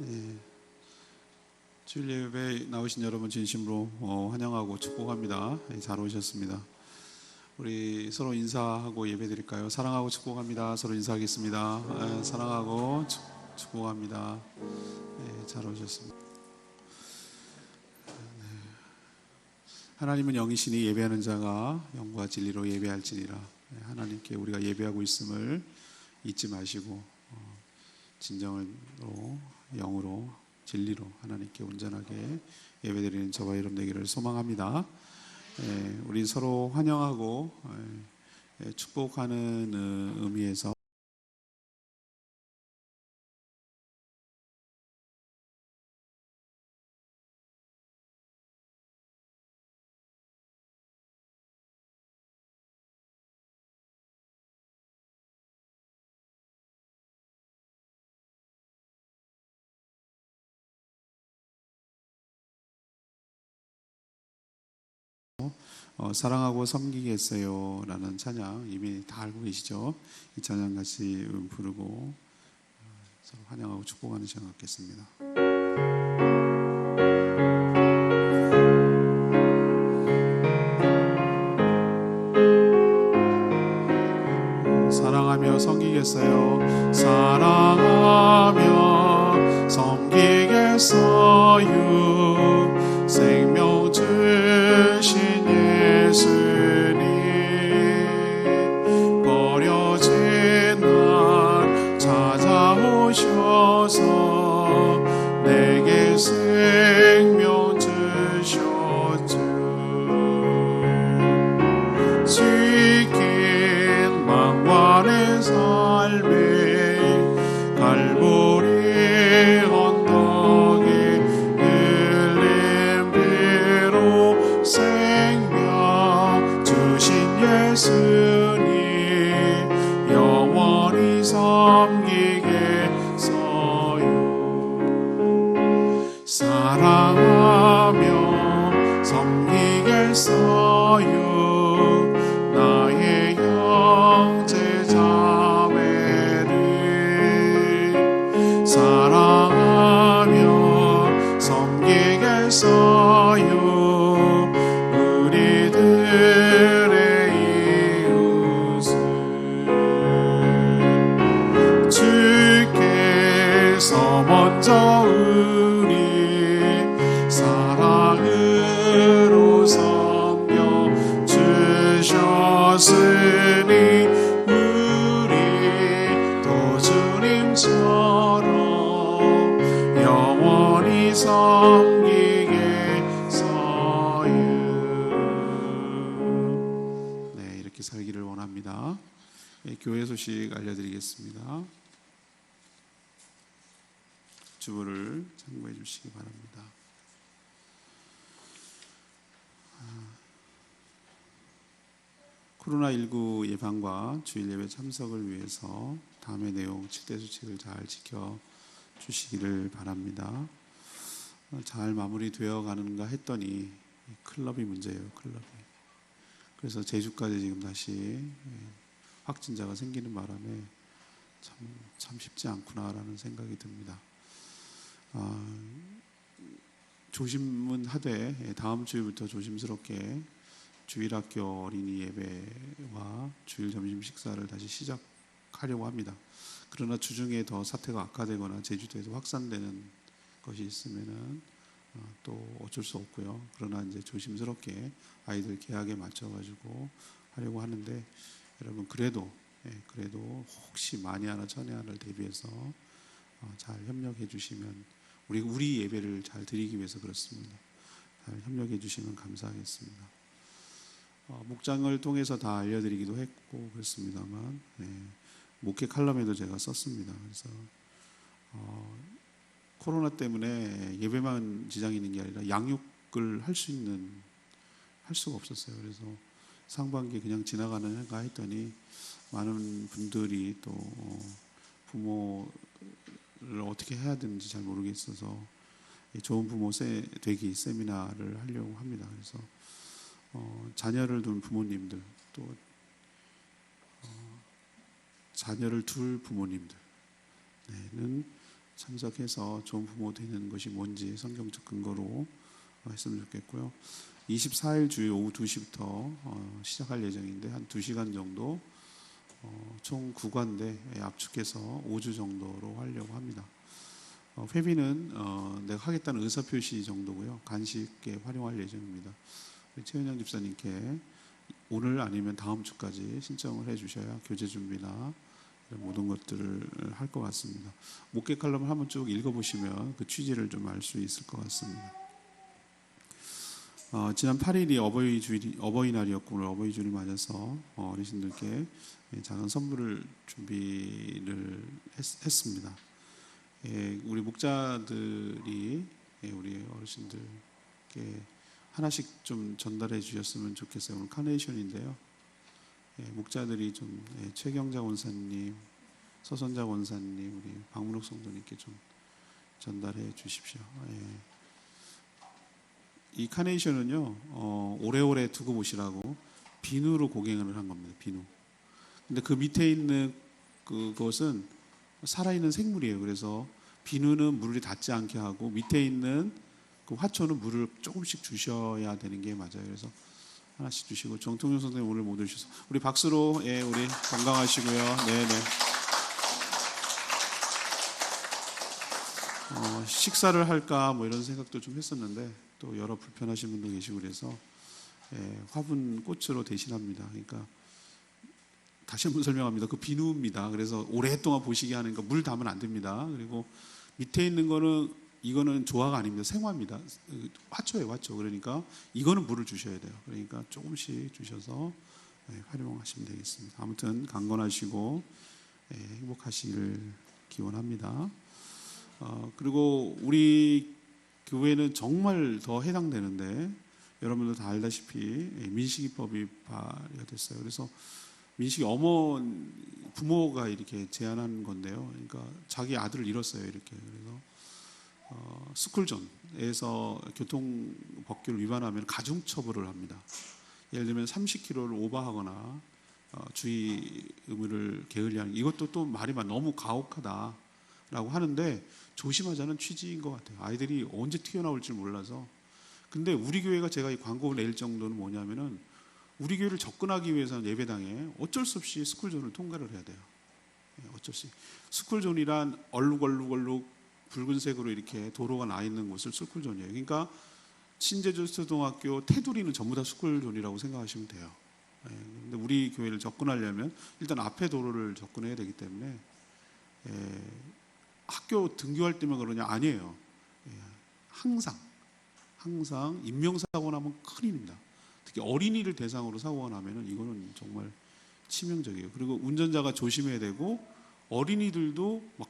예, 주일 예배에 나오신 여러분 진심으로 환영하고 축복합니다. 잘 오셨습니다. 우리 서로 인사하고 예배 드릴까요? 사랑하고 축복합니다. 서로 인사하겠습니다. 사랑하고 축복합니다. 잘 오셨습니다. 하나님은 영이시니 예배하는 자가 영과 진리로 예배할지니라. 하나님께 우리가 예배하고 있음을 잊지 마시고 진정으로 영으로 진리로 하나님께 온전하게 예배드리는 저와 여러분 되기를 소망합니다. 우리 서로 환영하고 축복하는 의미에서 사랑하고 섬기겠어요 라는 찬양 이미 다 알고 계시죠? 이 찬양 같이 부르고 서로 환영하고 축복하는 시간 갖겠습니다. 사랑하며 섬기겠어요. 사랑하며 섬기겠어요. 생명 주신 예수님 버려진 날 찾아오셔서 내게 생명 주셨죠. 지킨 망관의 삶에 갈보리 언덕에 흘린 피로 생명 주신 예수님 영원히 섬기겠어요. 사랑하며 섬기겠어요. 나의 형제 자매를 사랑하며 섬기겠어요. 우리들의 이웃을 주께서 먼저 우리 사랑으로 섬겨 주셨으니 우리도 주님처럼 영원히 섬기겠어요. 네, 이렇게 살기를 원합니다. 교회 소식 알려드리겠습니다. 주보를 참고해 주시기 바랍니다. 코로나19 예방과 주일 예배 참석을 위해서 다음의 내용 7대 수칙을 잘 지켜주시기를 바랍니다. 잘 마무리되어 가는가 했더니 클럽이 문제예요. 클럽이. 그래서 제주까지 지금 다시 확진자가 생기는 바람에 참 쉽지 않구나라는 생각이 듭니다. 조심은 하되 다음 주부터 조심스럽게 주일학교 어린이 예배와 주일 점심 식사를 다시 시작하려고 합니다. 그러나 주중에 더 사태가 악화되거나 제주도에서 확산되는 것이 있으면은 또 어쩔 수 없고요. 그러나 이제 조심스럽게 아이들 개학에 맞춰가지고 하려고 하는데 여러분 그래도 혹시 만에 하나 천에 하나를 대비해서 잘 협력해 주시면 우리 예배를 잘 드리기 위해서 그렇습니다. 잘 협력해 주시면 감사하겠습니다. 목장을 통해서 다 알려드리기도 했고 그렇습니다만 목회 칼럼에도 제가 썼습니다. 그래서 코로나 때문에 예배만 지장이 있는 게 아니라 양육을 할 수가 없었어요. 그래서 상반기에 그냥 지나가는가 했더니 많은 분들이 또 부모를 어떻게 해야 되는지 잘 모르겠어서 좋은 부모 되기 세미나를 하려고 합니다. 그래서 자녀를 둔 부모님들 또 자녀를 둘 부모님들은 참석해서 좋은 부모 되는 것이 뭔지 성경적 근거로 했으면 좋겠고요. 24일 주일 오후 2시부터 시작할 예정인데 한 2시간 정도 총 9관대 압축해서 5주 정도로 하려고 합니다. 회비는 내가 하겠다는 의사표시 정도고요. 간식에 활용할 예정입니다. 최은영 집사님께 오늘 아니면 다음 주까지 신청을 해 주셔야 교재 준비나 모든 것들을 할 것 같습니다. 목회 칼럼을 한번 쭉 읽어보시면 그 취지를 좀 알 수 있을 것 같습니다. 지난 8일이 어버이날이었고 오늘 어버이주를 맞아서 어르신들께 작은 선물을 준비를 했습니다. 우리 목자들이 우리 어르신들께 하나씩 좀 전달해 주셨으면 좋겠어요. 오늘 카네이션인데요. 목자들이 좀 최경자 원사님, 서선자 원사님, 우리 박문옥 성도님께 좀 전달해 주십시오. 이 카네이션은요, 오래오래 두고 보시라고 비누로 고갱을 한 겁니다. 비누. 근데 그 밑에 있는 그것은 살아있는 생물이에요. 그래서 비누는 물이 닿지 않게 하고 밑에 있는 그 화초는 물을 조금씩 주셔야 되는 게 맞아요. 그래서 하나씩 주시고 정통용 선생님 오늘 못 오셔서 우리 박수로 우리 건강하시고요. 네네. 식사를 할까 뭐 이런 생각도 좀 했었는데 또 여러 불편하신 분도 계시고 그래서 화분 꽃으로 대신합니다. 그러니까 다시 한번 설명합니다. 그 비누입니다. 그래서 오랫동안 보시게 하는 거 물 담으면 안 됩니다. 그리고 밑에 있는 거는 이거는 조화가 아닙니다. 생화입니다. 화초예요, 화초. 그러니까 이거는 물을 주셔야 돼요. 그러니까 조금씩 주셔서 활용하시면 되겠습니다. 아무튼 강건하시고 행복하시기를 기원합니다. 그리고 우리 교회는 정말 더 해당되는데 여러분들 다 알다시피 민식이법이 발의됐어요. 그래서 민식이 부모가 이렇게 제안한 건데요. 그러니까 자기 아들을 잃었어요. 이렇게. 그래서 스쿨존에서 교통법규를 위반하면 가중처벌을 합니다. 예를 들면 30km를 오버하거나 주의 의무를 게을리하는 이것도 또 말이 너무 가혹하다라고 하는데 조심하자는 취지인 것 같아요. 아이들이 언제 튀어나올지 몰라서. 근데 우리 교회가 제가 이 광고를 낼 정도는 뭐냐면은 우리 교회를 접근하기 위해서는 예배당에 어쩔 수 없이 스쿨존을 통과를 해야 돼요. 어쩔 수 없이. 스쿨존이란 얼룩 붉은색으로 이렇게 도로가 나 있는 곳을 스쿨존이에요. 그러니까 신제주초등학교 테두리는 전부 다 스쿨존이라고 생각하시면 돼요. 근데 우리 교회를 접근하려면 일단 앞에 도로를 접근해야 되기 때문에 학교 등교할 때만 그러냐? 아니에요. 항상 인명사고 나면 큰일입니다. 특히 어린이를 대상으로 사고가 나면은 이거는 정말 치명적이에요. 그리고 운전자가 조심해야 되고 어린이들도 막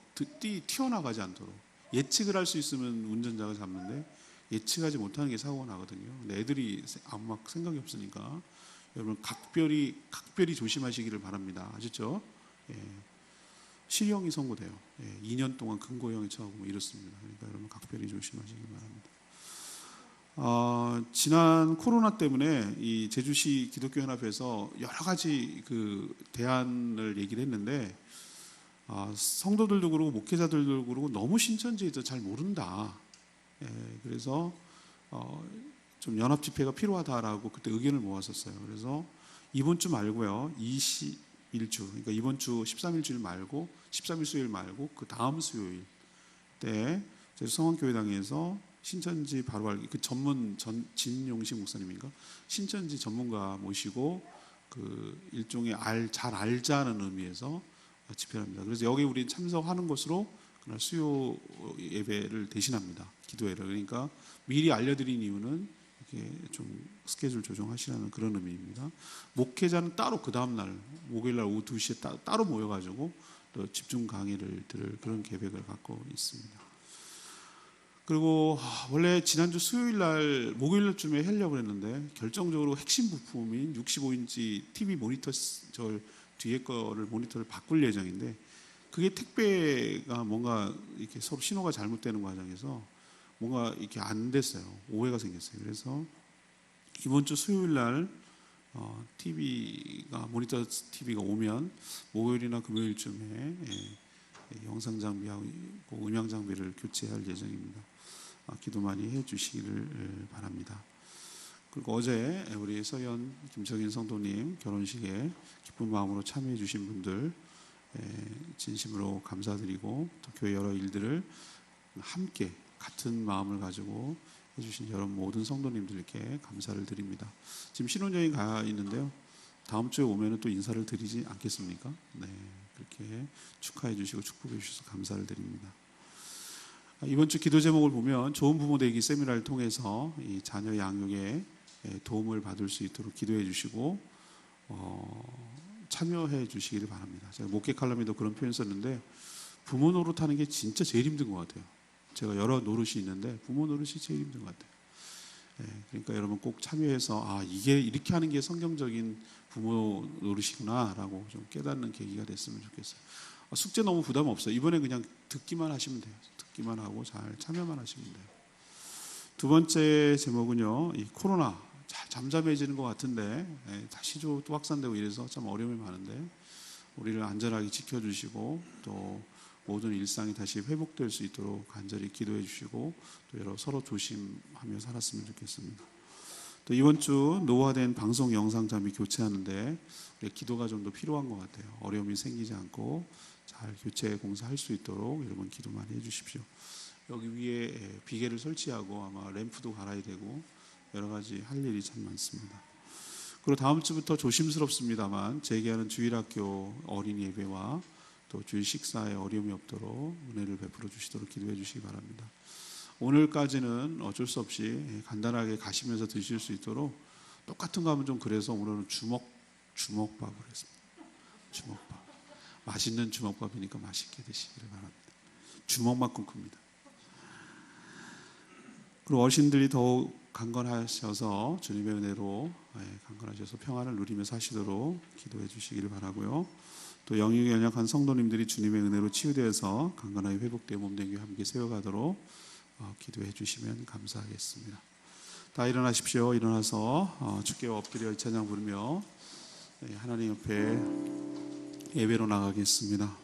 튀어나가지 않도록 예측을 할 수 있으면 운전자가 잡는데 예측하지 못하는 게 사고가 나거든요. 근데 애들이 아무 생각이 없으니까 여러분 각별히 조심하시기를 바랍니다. 아시죠? 실형이 선고돼요. 2년 동안 금고형이 처하고 뭐 이렇습니다. 그러니까 여러분 각별히 조심하시기 바랍니다. 지난 코로나 때문에 이 제주시 기독교연합에서 여러 가지 그 대안을 얘기를 했는데 성도들도 그러고 목회자들도 그러고 너무 신천지에 대해서 잘 모른다. 그래서 좀 연합 집회가 필요하다라고 그때 의견을 모았었어요. 그래서 이번 주 말고요, 21주, 그러니까 이번 주 13일 주일 말고 13일 수요일 말고 그 다음 수요일 때 저희 성원교회당에서 신천지 바로 알기 그 전문 진용식 목사님인가 신천지 전문가 모시고 그 일종의 잘 알자는 의미에서 집회를 합니다. 그래서 여기 우리 참석하는 것으로 그날 수요 예배를 대신합니다. 기도회를. 그러니까 미리 알려드린 이유는 이렇게 좀 스케줄 조정하시라는 그런 의미입니다. 목회자는 따로 그 다음날 목요일날 오후 2시에 따로 모여가지고 또 집중 강의를 들을 그런 계획을 갖고 있습니다. 그리고 원래 지난주 수요일날 목요일날쯤에 하려고 했는데 결정적으로 핵심 부품인 65인치 TV 모니터 저 뒤에 거를 모니터를 바꿀 예정인데 그게 택배가 뭔가 이렇게 서로 신호가 잘못되는 과정에서 뭔가 이렇게 안 됐어요. 오해가 생겼어요. 그래서 이번 주 수요일날 모니터 TV가 오면 목요일이나 금요일쯤에 영상 장비하고 음향 장비를 교체할 예정입니다. 기도 많이 해주시기를 바랍니다. 그리고 어제 우리 서현 김정인 성도님 결혼식에 기쁜 마음으로 참여해 주신 분들 진심으로 감사드리고, 또 교회 여러 일들을 함께 같은 마음을 가지고 해주신 여러분 모든 성도님들께 감사를 드립니다. 지금 신혼여행 가 있는데요, 다음 주에 오면 또 인사를 드리지 않겠습니까? 네, 그렇게 축하해 주시고 축복해 주셔서 감사를 드립니다. 이번 주 기도 제목을 보면 좋은 부모 되기 세미나를 통해서 이 자녀 양육에 도움을 받을 수 있도록 기도해 주시고 참여해 주시기를 바랍니다. 제가 목회 칼럼에도 그런 표현 썼는데, 부모 노릇하는 게 진짜 제일 힘든 것 같아요. 제가 여러 노릇이 있는데 부모 노릇이 제일 힘든 것 같아요. 그러니까 여러분 꼭 참여해서 이게 이렇게 하는 게 성경적인 부모 노릇이구나 라고 좀 깨닫는 계기가 됐으면 좋겠어요. 숙제 너무 부담 없어요. 이번에 그냥 듣기만 하시면 돼요. 듣기만 하고 잘 참여만 하시면 돼요. 두 번째 제목은요, 이 코로나 잘 잠잠해지는 것 같은데 다시 또 확산되고 이래서 참 어려움이 많은데, 우리를 안전하게 지켜주시고 또 모든 일상이 다시 회복될 수 있도록 간절히 기도해 주시고, 또 서로 조심하며 살았으면 좋겠습니다. 또 이번 주 노화된 방송 영상 장비 교체하는데 기도가 좀 더 필요한 것 같아요. 어려움이 생기지 않고 잘 교체 공사할 수 있도록 여러분 기도 많이 해주십시오. 여기 위에 비계를 설치하고 아마 램프도 갈아야 되고 여러 가지 할 일이 참 많습니다. 그리고 다음 주부터 조심스럽습니다만 재개하는 주일학교 어린이 예배와 또 주일 식사에 어려움이 없도록 은혜를 베풀어 주시도록 기도해 주시기 바랍니다. 오늘까지는 어쩔 수 없이 간단하게 가시면서 드실 수 있도록, 똑같은 거 하면 좀 그래서 오늘은 주먹밥을 했습니다. 주먹밥. 맛있는 주먹밥이니까 맛있게 드시기를 바랍니다. 주먹만큼 큽니다. 그리고 어르신들이 더욱 강건하셔서 주님의 은혜로 강건하셔서 평안을 누리며 사시도록 기도해 주시기를 바라고요. 또 영육이 연약한 성도님들이 주님의 은혜로 치유되어서 강건하게 회복되어 몸된 교회 함께 세워가도록 기도해 주시면 감사하겠습니다. 다 일어나십시오. 일어나서 주께 엎드려 이 찬양 부르며 하나님 옆에 예배로 나가겠습니다.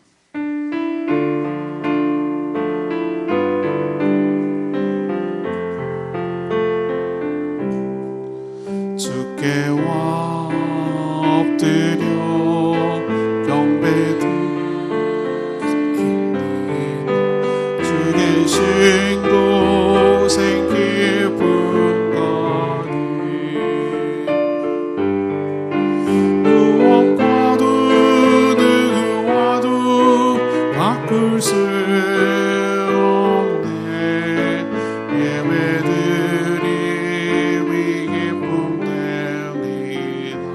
주께 와 엎드려 주 계신 곳엔 기쁨하니 무엇과도 누구와도 바꿀 수 없네. 예배드림이 기쁨 됩니다.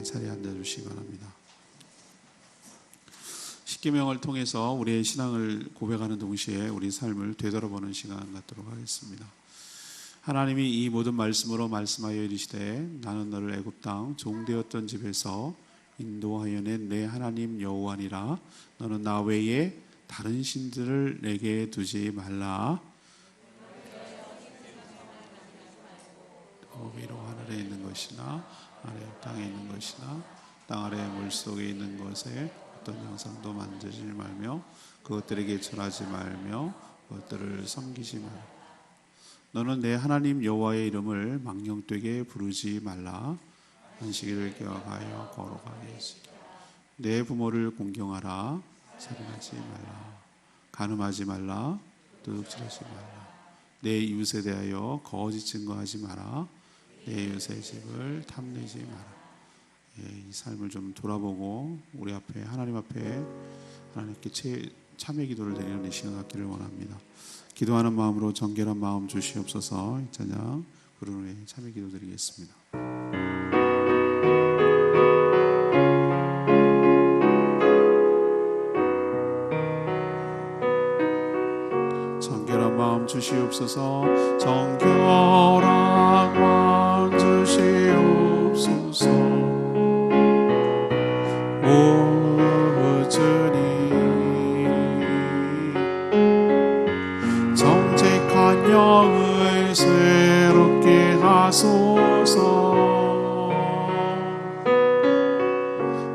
자리에 앉아주시기 바랍니다. 십계명을 통해서 우리의 신앙을 고백하는 동시에 우리 삶을 되돌아보는 시간 갖도록 하겠습니다. 하나님이 이 모든 말씀으로 말씀하여 이르시되 나는 너를 애굽 땅 종되었던 집에서 인도하여 낸 내 하나님 여호와니라. 너는 나 외에 다른 신들을 내게 두지 말라. 위로 하늘에 있는 것이나 아래 땅에 있는 것이나 땅 아래 물속에 있는 것에 어떤 형상도 만지지 말며 그것들에게 절하지 말며 그것들을 섬기지 말라. 너는 내 하나님 여호와의 이름을 망령되게 부르지 말라. 안식일을 기억하여 거룩하게 지키라. 내 부모를 공경하라. 살인하지 말라. 간음하지 말라. 도둑질하지 말라. 내 이웃에 대하여 거짓 증거하지 마라. 내 이웃의 집을 탐내지 마라. 이 삶을 좀 돌아보고 우리 앞에 하나님 앞에 하나님께 참회 기도를 드리는 이 시간 갖기를 원합니다. 기도하는 마음으로 정결한 마음 주시옵소서. 이 찬양 부르는 후에 참회 기도 드리겠습니다. 정결한 마음 주시옵소서. 정결한 마음 주시옵소서. 오 주님, 정직한 영을 새롭게 하소서.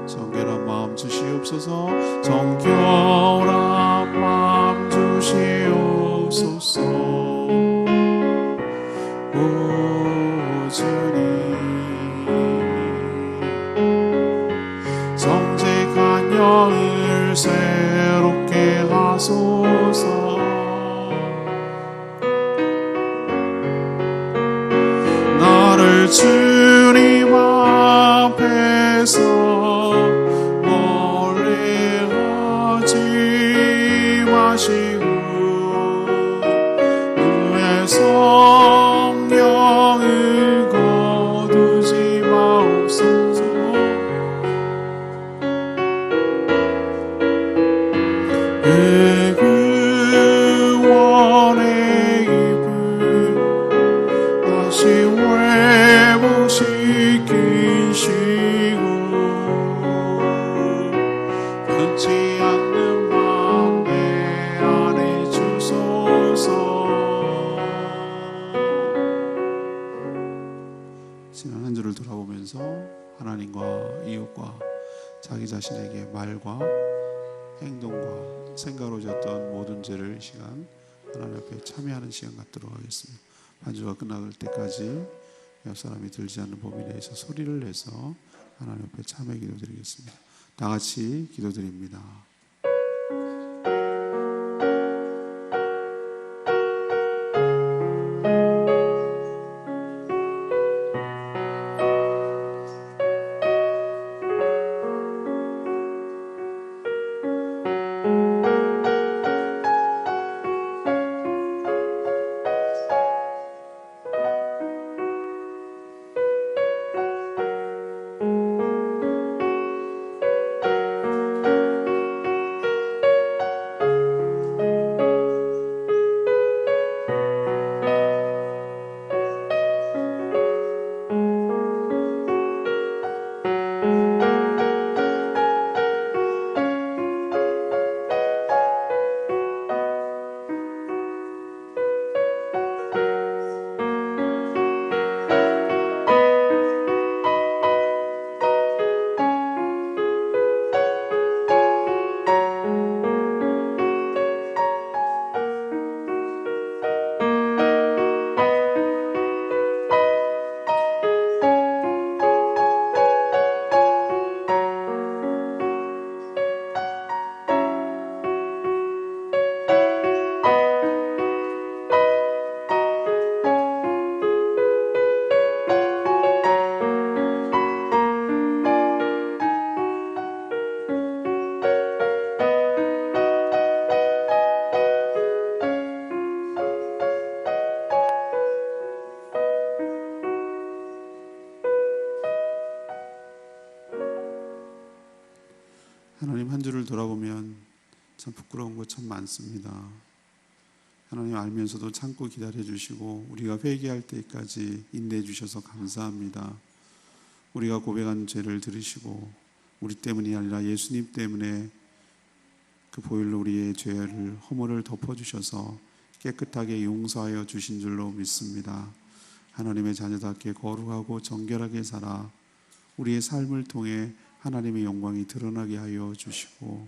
정결한 주시옵소서. 정결한 마음 주시옵소서. 오 주님, 정직한 영을 새롭게 하소서. 나를 주님 앞에서 멀리 하지 마시고 주의 성령을 거두지 마옵소서. 그 구원의 이불 다시 회복시키시고 변치 않는 마음 내 안에 주소서. 지난 한 주를 돌아보면서 하나님과 이웃과 자기 자신에게 말과 행동과 생각으로 졌던 모든 죄를 이 시간 하나님 앞에 참여하는 시간 갖도록 하겠습니다. 반주가 끝날 때까지 옆 사람이 들지 않는 범위 내에서 소리를 내서 하나님 앞에 참여 기도드리겠습니다. 다 같이 기도드립니다. 하나님, 한 주를 돌아보면 참 부끄러운 것 참 많습니다. 하나님 알면서도 참고 기다려주시고 우리가 회개할 때까지 인내해 주셔서 감사합니다. 우리가 고백한 죄를 들으시고 우리 때문이 아니라 예수님 때문에 그 보혈로 우리의 죄를 허물을 덮어주셔서 깨끗하게 용서하여 주신 줄로 믿습니다. 하나님의 자녀답게 거룩하고 정결하게 살아 우리의 삶을 통해 하나님의 영광이 드러나게 하여 주시고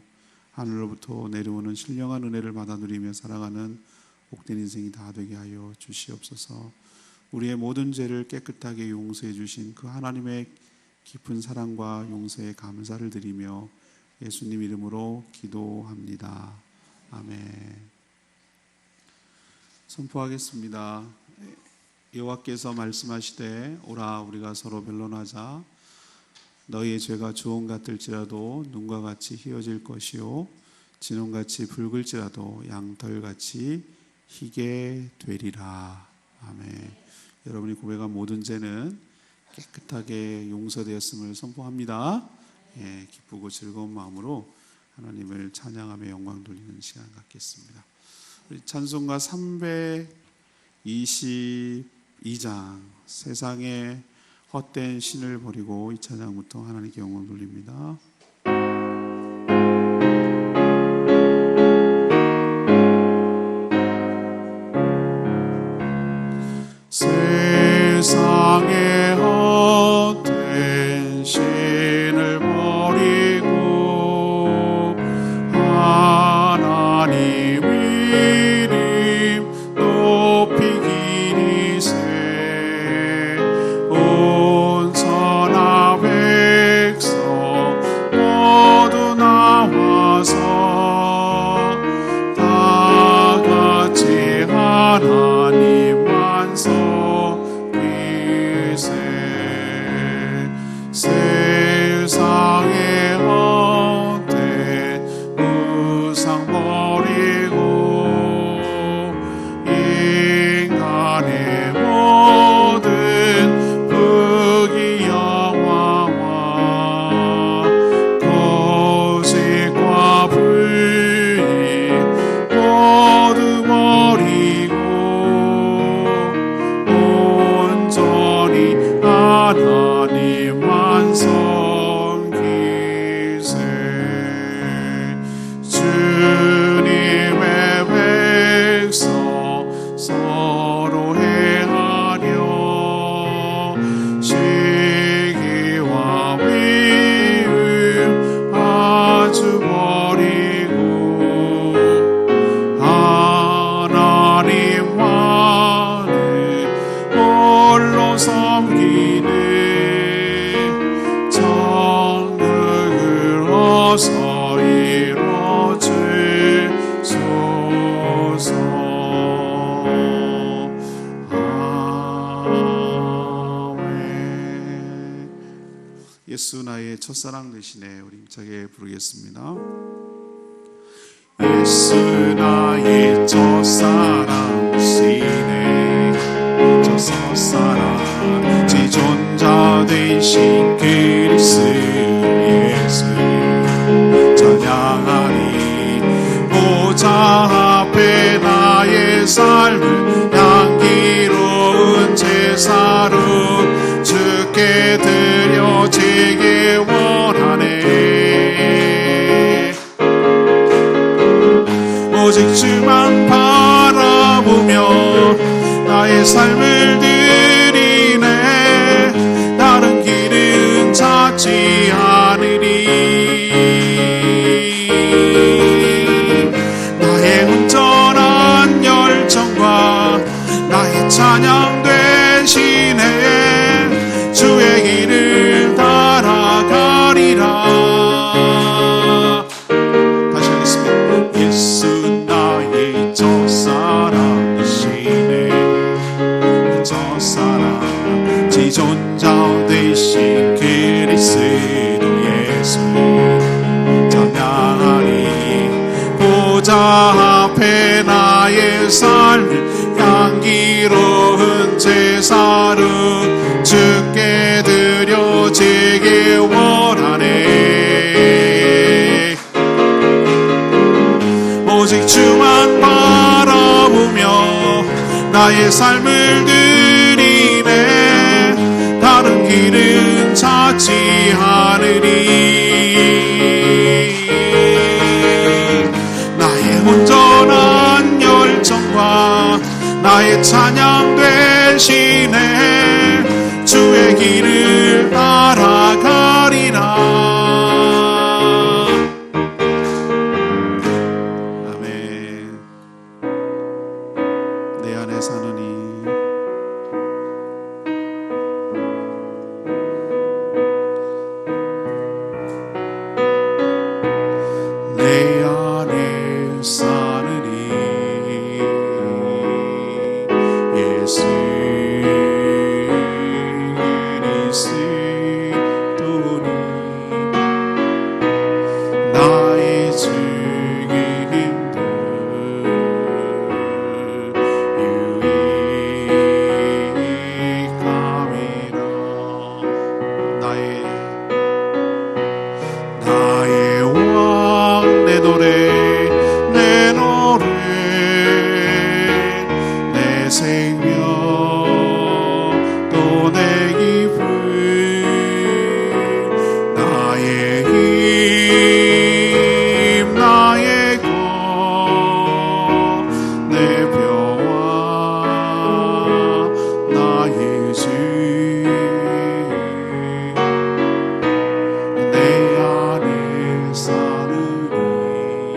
하늘로부터 내려오는 신령한 은혜를 받아 누리며 살아가는 복된 인생이 다 되게 하여 주시옵소서. 우리의 모든 죄를 깨끗하게 용서해 주신 그 하나님의 깊은 사랑과 용서에 감사를 드리며 예수님 이름으로 기도합니다. 아멘. 선포하겠습니다. 여호와께서 말씀하시되 오라 우리가 서로 변론하자. 너희의 죄가 주홍 같을지라도 눈과 같이 희어질 것이요 진홍같이 붉을지라도 양털같이 희게 되리라. 아멘. 여러분이 고백한 모든 죄는 깨끗하게 용서되었음을 선포합니다. 기쁘고 즐거운 마음으로 하나님을 찬양하며 영광 돌리는 시간 갖겠습니다. 우리 찬송가 322장 세상에 헛된 신을 버리고 이 찬양부터 하나님께 영광 돌립니다. 세상에 헛된 신을 버리고 버리고 하나님만을 홀로 섬기네. 정력을 어서 이뤄주소서. 아멘. 예수 나의 첫사랑 되시네. 우리 힘차게 부르겠습니다. 예수 나의 첫사랑 되시네. 첫사랑 지존자 되신 그리스도 예수 찬양하리. 보좌 앞에 나의 삶을 향기로운 제사로 주께 드려지기 원하네. 오직 주만 바라보며 나의 삶을 드리네. 다른 길은 찾지 않으리. 나의 온전한 열정과 나의 찬양 되시네. 주의 길을 따라가리라. 다시 하겠습니다. 예수 나의 첫사랑 되시네. 첫사랑 지존자 되신 그리스도 예수 찬양하리. 보좌 앞에 나의 삶을 향기로운 제사로 주께 드려지기 원하네. 오직 주만 바라보며 나의 삶을 드리네. 다른 길은 찾지 않으리. 나의 온전한 열정과 나의 찬양 되시네. 주의 길을 따라가리라. 아멘. 내 안에 사느니 내 안에 사느니 예수 그리스도니 나의 죽임도 유익함이라. 나의 왕 내 노래 내 노래 내 생명 또 내 기쁨 나의 힘 나의 것 내 평화 나의 주 내 안에 사느니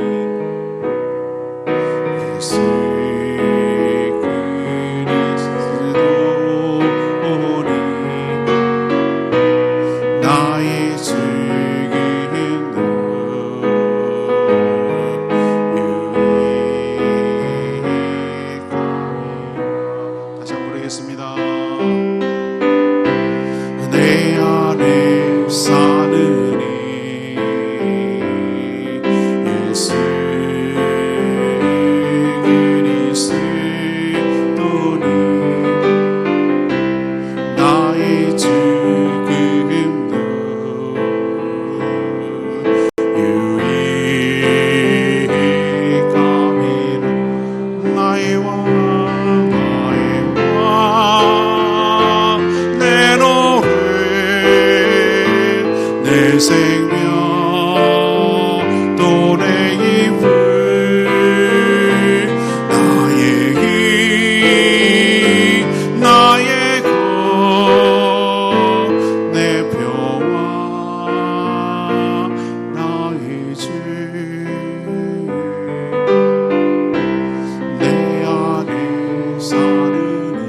내 안에 사느니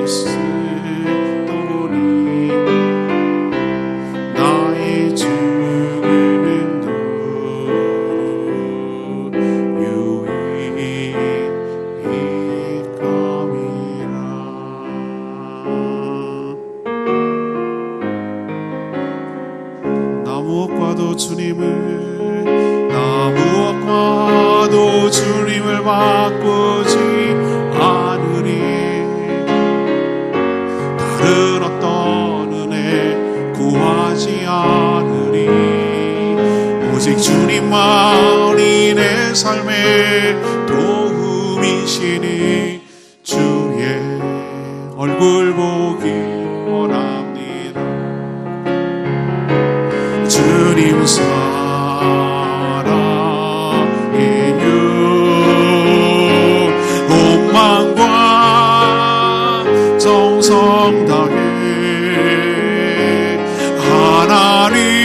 예수 그리스도니 나의 죽음도 유익감이라. 나 무엇과도 주님을 바꾸지 않으리. 다른 어떤 은혜 구하지 않으리. 오직 주님만이 내 삶의 도움이시니 주의 얼굴 보기 원합니다. 주님 사랑의 유 온망과 정성 다해 하나님의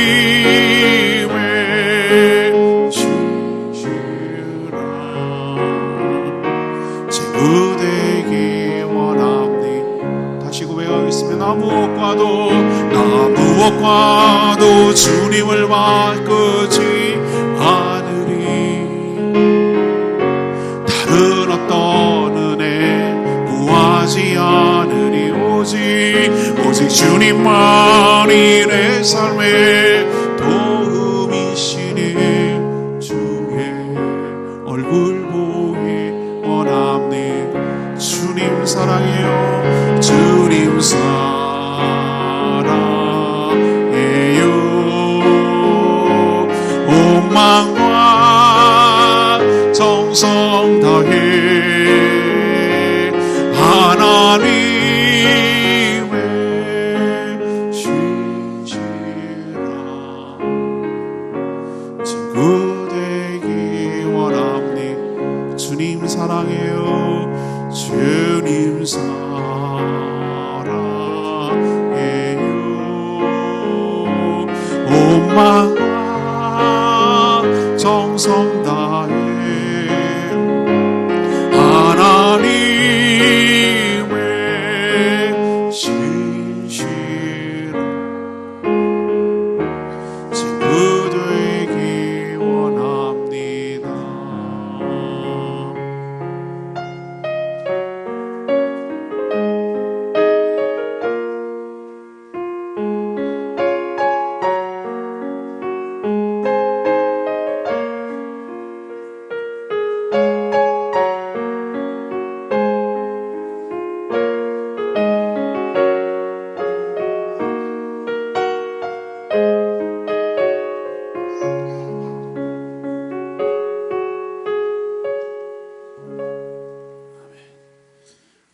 주시라. 친구 되기 원합니다. 다시 고백하겠습니다. 나 무엇과도 주님을 바꾸지 않으리. 다른 어떤 은혜 구하지 않으리. 오직 주님만이 내 삶의 도움이시니 주의 얼굴 보기 원합니다. 주님 사랑해요. 주님 사랑해요. 온망과 정성 다해 하나님의 신실한 친구 되기 원합니다. 주님 사랑해요. 주님 사랑해요. 온망과 정성 다해 하나님의 신실한 친구 되기 원합니다.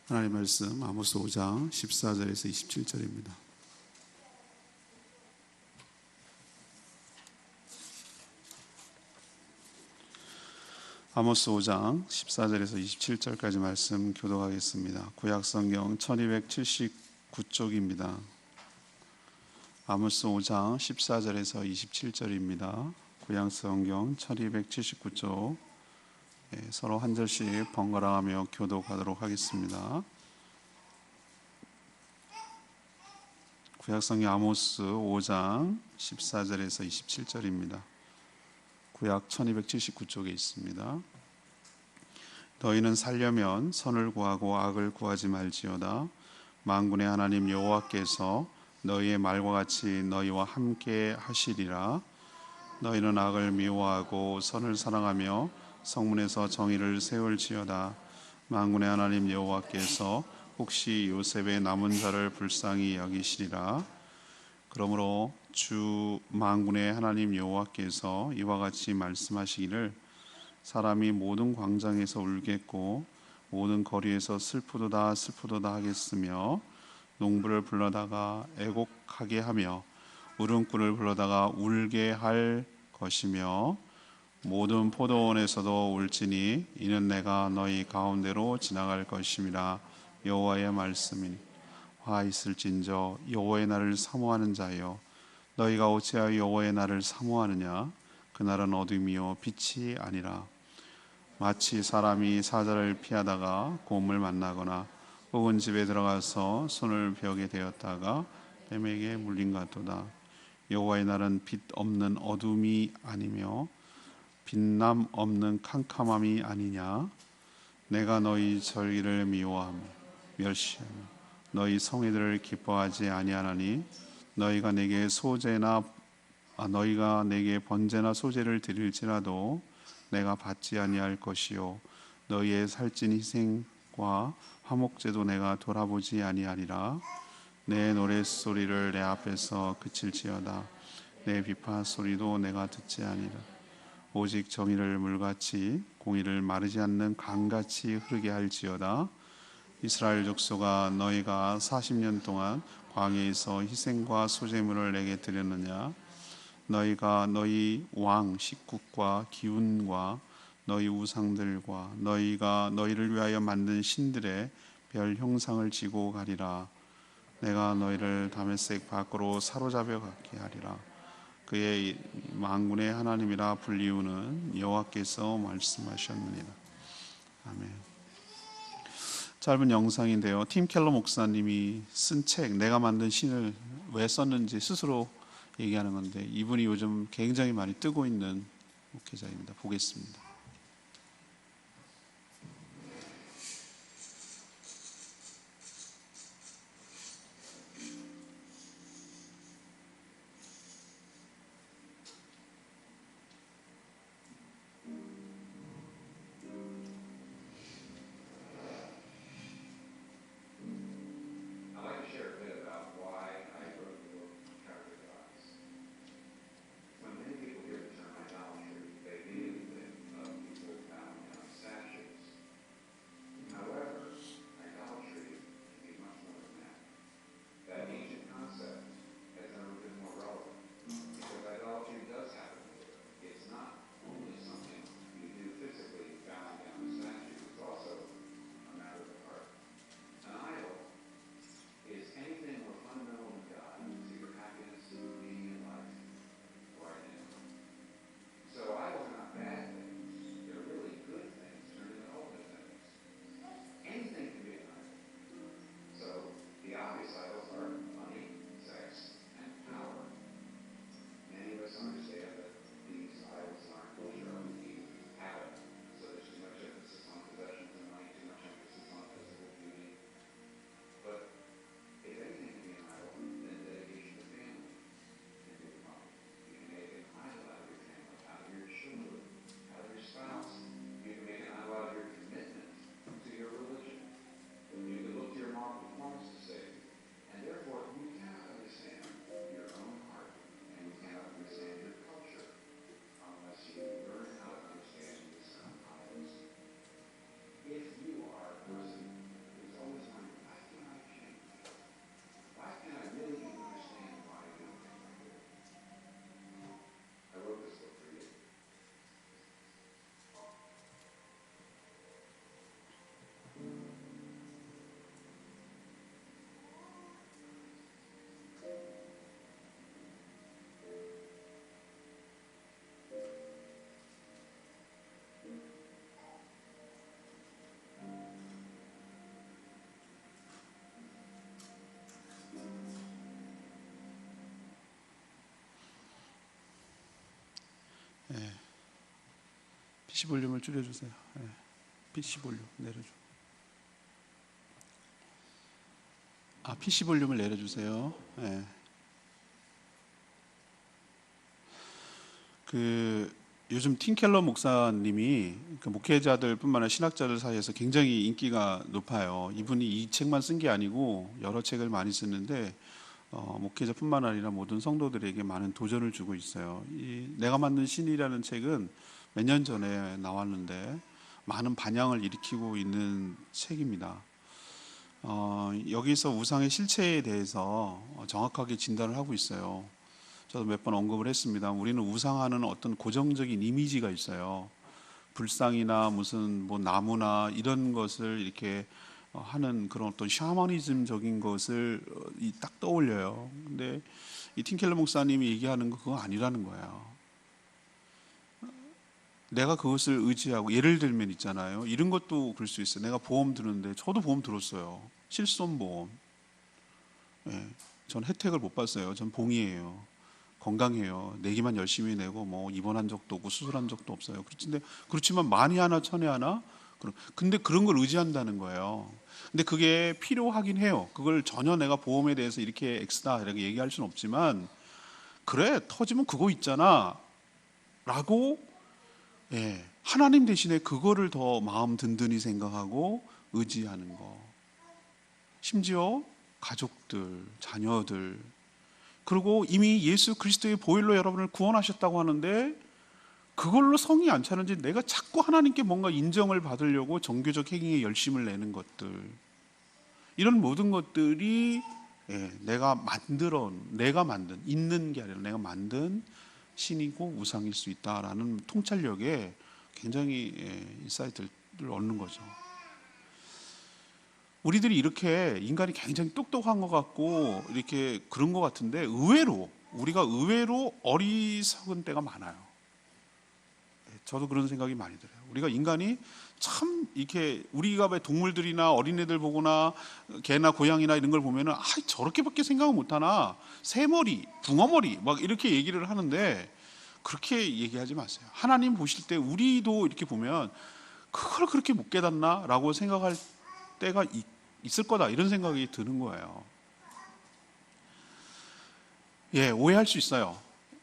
하나님의 말씀 아모스 5장 14절에서 27절입니다. 아모스 5장 14절에서 27절까지 말씀 교독하겠습니다. 구약성경 1279쪽입니다. 아모스 5장 14절에서 27절입니다. 구약성경 1279쪽 서로 한 절씩 번갈아가며 교독하도록 하겠습니다. 구약성경 아모스 5장 14절에서 27절입니다. 구약 1279쪽에 있습니다. 너희는 살려면 선을 구하고 악을 구하지 말지어다. 만군의 하나님 여호와께서 너희의 말과 같이 너희와 함께 하시리라. 너희는 악을 미워하고 선을 사랑하며 성문에서 정의를 세울지어다. 만군의 하나님 여호와께서 혹시 요셉의 남은 자를 불쌍히 여기시리라. 그러므로 주 만군의 하나님 여호와께서 이와 같이 말씀하시기를 사람이 모든 광장에서 울겠고 모든 거리에서 슬프도다 슬프도다 하겠으며 농부를 불러다가 애곡하게 하며 울음꾼을 불러다가 울게 할 것이며 모든 포도원에서도 울지니 이는 내가 너희 가운데로 지나갈 것임이라. 여호와의 말씀이니 바 있을진저 여호와의 날을 사모하는 자여, 너희가 어찌하여 여호와의 날을 사모하느냐? 그날은 어둠이요 빛이 아니라 마치 사람이 사자를 피하다가 곰을 만나거나 혹은 집에 들어가서 손을 벽에 대었다가 뱀에게 물린 것 같도다. 여호와의 날은 빛 없는 어둠이 아니며 빛남 없는 캄캄함이 아니냐? 내가 너희 절기를 미워하며 멸시하며 너희 성회들을 기뻐하지 아니하나니 너희가 내게 번제나 소제를 드릴지라도 내가 받지 아니할 것이요 너희의 살찐 희생과 화목제도 내가 돌아보지 아니하리라. 내 노랫소리를 내 앞에서 그칠지어다. 내 비파 소리도 내가 듣지 아니라. 오직 정의를 물같이 공의를 마르지 않는 강같이 흐르게 할지어다. 이스라엘 족속아, 너희가 40년 동안 광야에서 희생과 소제물을 내게 드렸느냐? 너희가 너희 왕 식국과 기운과 너희 우상들과 너희가 너희를 위하여 만든 신들의 별 형상을 지고 가리라. 내가 너희를 다메섹 밖으로 사로잡아 가게 하리라. 그의 만군의 하나님이라 불리우는 여호와께서 말씀하셨느니라. 아멘. 짧은 영상인데요, 팀 켈러 목사님이 쓴 책 내가 만든 신을 왜 썼는지 스스로 얘기하는 건데, 이분이 요즘 굉장히 많이 뜨고 있는 목회자입니다. 보겠습니다. PC 볼륨을 줄여주세요. PC 볼륨 내려줘. PC 볼륨을 내려주세요. 요즘 팀 켈러 목사님이 목회자들뿐만 아니라 신학자들 사이에서 굉장히 인기가 높아요. 이분이 이 책만 쓴 게 아니고 여러 책을 많이 쓰는데 목회자뿐만 아니라 모든 성도들에게 많은 도전을 주고 있어요. 이 내가 만든 신이라는 책은 몇 년 전에 나왔는데 많은 반향을 일으키고 있는 책입니다. 여기서 우상의 실체에 대해서 정확하게 진단을 하고 있어요. 저도 몇 번 언급을 했습니다. 우리는 우상하는 어떤 고정적인 이미지가 있어요. 불상이나 무슨 나무나 이런 것을 이렇게 하는 그런 어떤 샤머니즘적인 것을 딱 떠올려요. 근데 이 팀켈러 목사님이 얘기하는 거 그거 아니라는 거예요. 내가 그것을 의지하고, 예를 들면 있잖아요. 이런 것도 그럴 수 있어요. 내가 보험 드는데, 저도 보험 들었어요. 실손보험. 예, 전 혜택을 못 봤어요. 전 봉이에요. 건강해요. 내기만 열심히 내고 뭐 입원한 적도 없고 수술한 적도 없어요. 그렇지만 만에 하나 천에 하나. 근데 그런 걸 의지한다는 거예요. 근데 그게 필요하긴 해요. 그걸 전혀 내가 보험에 대해서 이렇게 X다 이렇게 얘기할 수는 없지만, 그래 터지면 그거 있잖아 라고, 예, 하나님 대신에 그거를 더 마음 든든히 생각하고 의지하는 거. 심지어 가족들, 자녀들, 그리고 이미 예수 그리스도의 보혈로 여러분을 구원하셨다고 하는데 그걸로 성이 안 차는지 내가 자꾸 하나님께 뭔가 인정을 받으려고 종교적 행위에 열심을 내는 것들, 이런 모든 것들이, 예, 내가 만든, 있는 게 아니라 내가 만든 신이고 우상일 수 있다라는 통찰력에 굉장히, 예, 인사이트를 얻는 거죠. 우리들이 이렇게 인간이 굉장히 똑똑한 것 같고 이렇게 그런 것 같은데, 우리가 의외로 어리석은 때가 많아요. 저도 그런 생각이 많이 들어요. 우리가 인간이 참 이렇게, 우리가 왜 동물들이나 어린애들 보거나 개나 고양이나 이런 걸 보면은 저렇게밖에 생각을 못하나, 새머리, 붕어머리 막 이렇게 얘기를 하는데, 그렇게 얘기하지 마세요. 하나님 보실 때 우리도 이렇게 보면 그걸 그렇게 못 깨닫나 라고 생각할 때가 있을 거다, 이런 생각이 드는 거예요. 예, 오해할 수 있어요.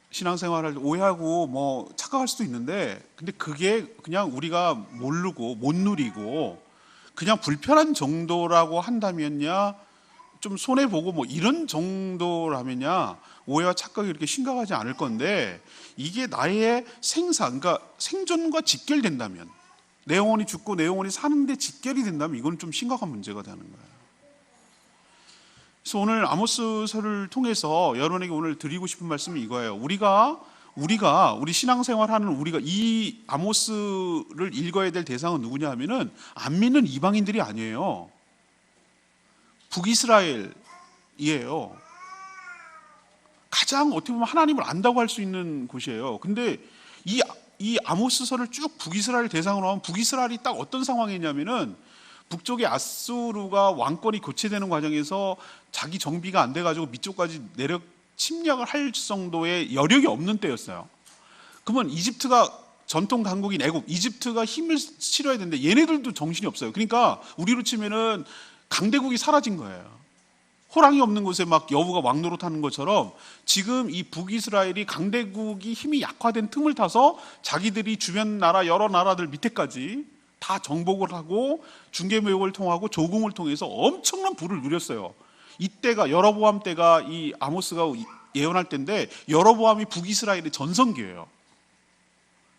신앙생활할 때 오해하고 뭐 착각할 수도 있는데, 근데 그게 그냥 우리가 모르고 못 누리고 그냥 불편한 정도라고 한다면야, 좀 손해보고 뭐 이런 정도라면야 오해와 착각이 그렇게 심각하지 않을 건데, 이게 나의 그러니까 생존과 직결된다면, 내 영혼이 죽고 내 영혼이 사는데 직결이 된다면 이건 좀 심각한 문제가 되는 거예요. 그래서 오늘 아모스서를 통해서 여러분에게 오늘 드리고 싶은 말씀이 이거예요. 우리 신앙생활하는 우리가 이 아모스를 읽어야 될 대상은 누구냐 하면은 안 믿는 이방인들이 아니에요. 북이스라엘이에요. 가장 어떻게 보면 하나님을 안다고 할 수 있는 곳이에요. 근데 이 아모스서를 쭉 북이스라엘 대상으로 하면, 북이스라엘이 딱 어떤 상황이냐면은, 북쪽의 아수르가 왕권이 교체되는 과정에서 자기 정비가 안 돼가지고 밑쪽까지 내려 침략을 할 정도의 여력이 없는 때였어요. 그러면 이집트가 전통 강국인 애국, 이집트가 힘을 실어야 되는데 얘네들도 정신이 없어요. 그러니까 우리로 치면은 강대국이 사라진 거예요. 호랑이 없는 곳에 막 여우가 왕노릇하는 것처럼 지금 이 북이스라엘이 강대국이 힘이 약화된 틈을 타서 자기들이 주변 나라 여러 나라들 밑에까지 다 정복을 하고 중개무역을 통하고 조공을 통해서 엄청난 부를 누렸어요. 이때가 여로보암 때가 이 아모스가 예언할 때인데, 여로보암이 북이스라엘의 전성기예요.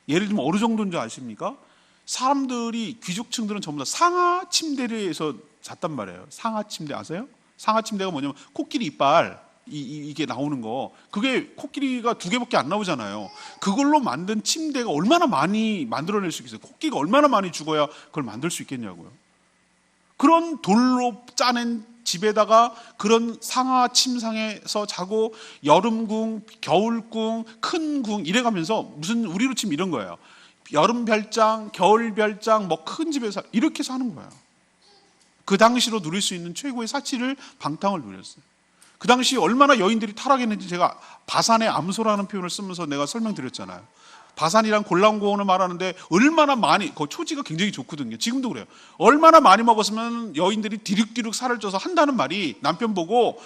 예를 들면 어느 정도인 줄 아십니까? 사람들이, 귀족층들은 전부 다 상하 침대에서 잤단 말이에요. 상하 침대 아세요? 상하 침대가 뭐냐면 코끼리 이빨 이게 나오는 거, 그게 코끼리가 2개밖에 안 나오잖아요. 그걸로 만든 침대가 얼마나 많이 만들어낼 수 있겠어요? 코끼리가 얼마나 많이 죽어야 그걸 만들 수 있겠냐고요. 그런 돌로 짜낸 집에다가 그런 상하 침상에서 자고, 여름궁, 겨울궁, 큰궁 이래가면서, 무슨 우리로 치면 이런 거예요. 여름 별장, 겨울 별장, 뭐 큰 집에서 이렇게 사는 거예요. 그 당시로 누릴 수 있는 최고의 사치를 방탕을 누렸어요. 그 당시 얼마나 여인들이 타락했는지 제가 바산의 암소라는 표현을 쓰면서 내가 설명드렸잖아요. 바산이란 골란고원을 말하는데 얼마나 많이, 그 초지가 굉장히 좋거든요. 지금도 그래요. 얼마나 많이 먹었으면 여인들이 디륵디륵 살을 쪄서 한다는 말이, 남편 보고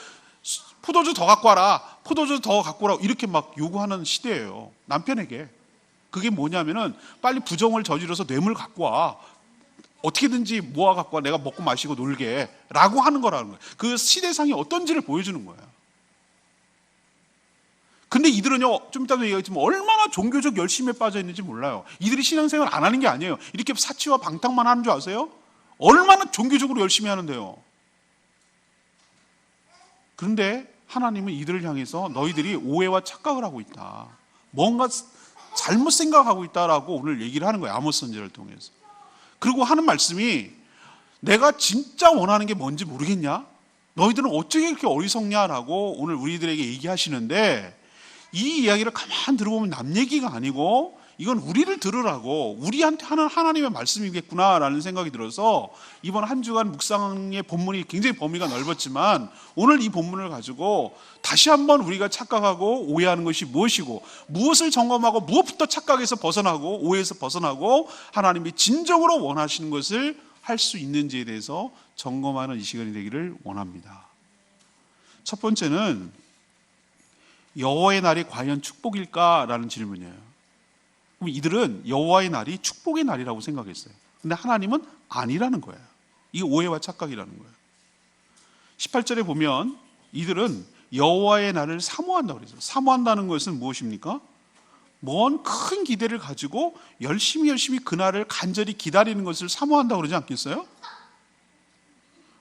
포도주 더 갖고 와라, 포도주 더 갖고 오라고 이렇게 막 요구하는 시대예요. 남편에게. 그게 뭐냐면은 빨리 부정을 저지러서 뇌물 갖고 와, 어떻게든지 모아 갖고 와, 내가 먹고 마시고 놀게 라고 하는 거라는 거예요. 그 시대상이 어떤지를 보여주는 거예요. 근데 이들은요, 좀 이따도 얘기하겠지만 얼마나 종교적 열심에 빠져 있는지 몰라요. 이들이 신앙생활 안 하는 게 아니에요. 이렇게 사치와 방탕만 하는 줄 아세요? 얼마나 종교적으로 열심히 하는데요. 그런데 하나님은 이들을 향해서 너희들이 오해와 착각을 하고 있다, 뭔가 잘못 생각하고 있다라고 오늘 얘기를 하는 거예요. 아모스 선지자를 통해서. 그리고 하는 말씀이 내가 진짜 원하는 게 뭔지 모르겠냐? 너희들은 어떻게 이렇게 어리석냐라고 오늘 우리들에게 얘기하시는데, 이 이야기를 가만 들어보면 남 얘기가 아니고 이건 우리를 들으라고, 우리한테 하는 하나님의 말씀이겠구나라는 생각이 들어서 이번 한 주간 묵상의 본문이 굉장히 범위가 넓었지만, 오늘 이 본문을 가지고 다시 한번 우리가 착각하고 오해하는 것이 무엇이고, 무엇을 점검하고 무엇부터 착각해서 벗어나고 오해에서 벗어나고 하나님이 진정으로 원하시는 것을 할 수 있는지에 대해서 점검하는 이 시간이 되기를 원합니다. 첫 번째는 여호와의 날이 과연 축복일까라는 질문이에요. 그럼 이들은 여호와의 날이 축복의 날이라고 생각했어요. 근데 하나님은 아니라는 거예요. 이게 오해와 착각이라는 거예요. 18절에 보면 이들은 여호와의 날을 사모한다고 그랬어요. 사모한다는 것은 무엇입니까? 먼 큰 기대를 가지고 열심히 그날을 간절히 기다리는 것을 사모한다고 그러지 않겠어요?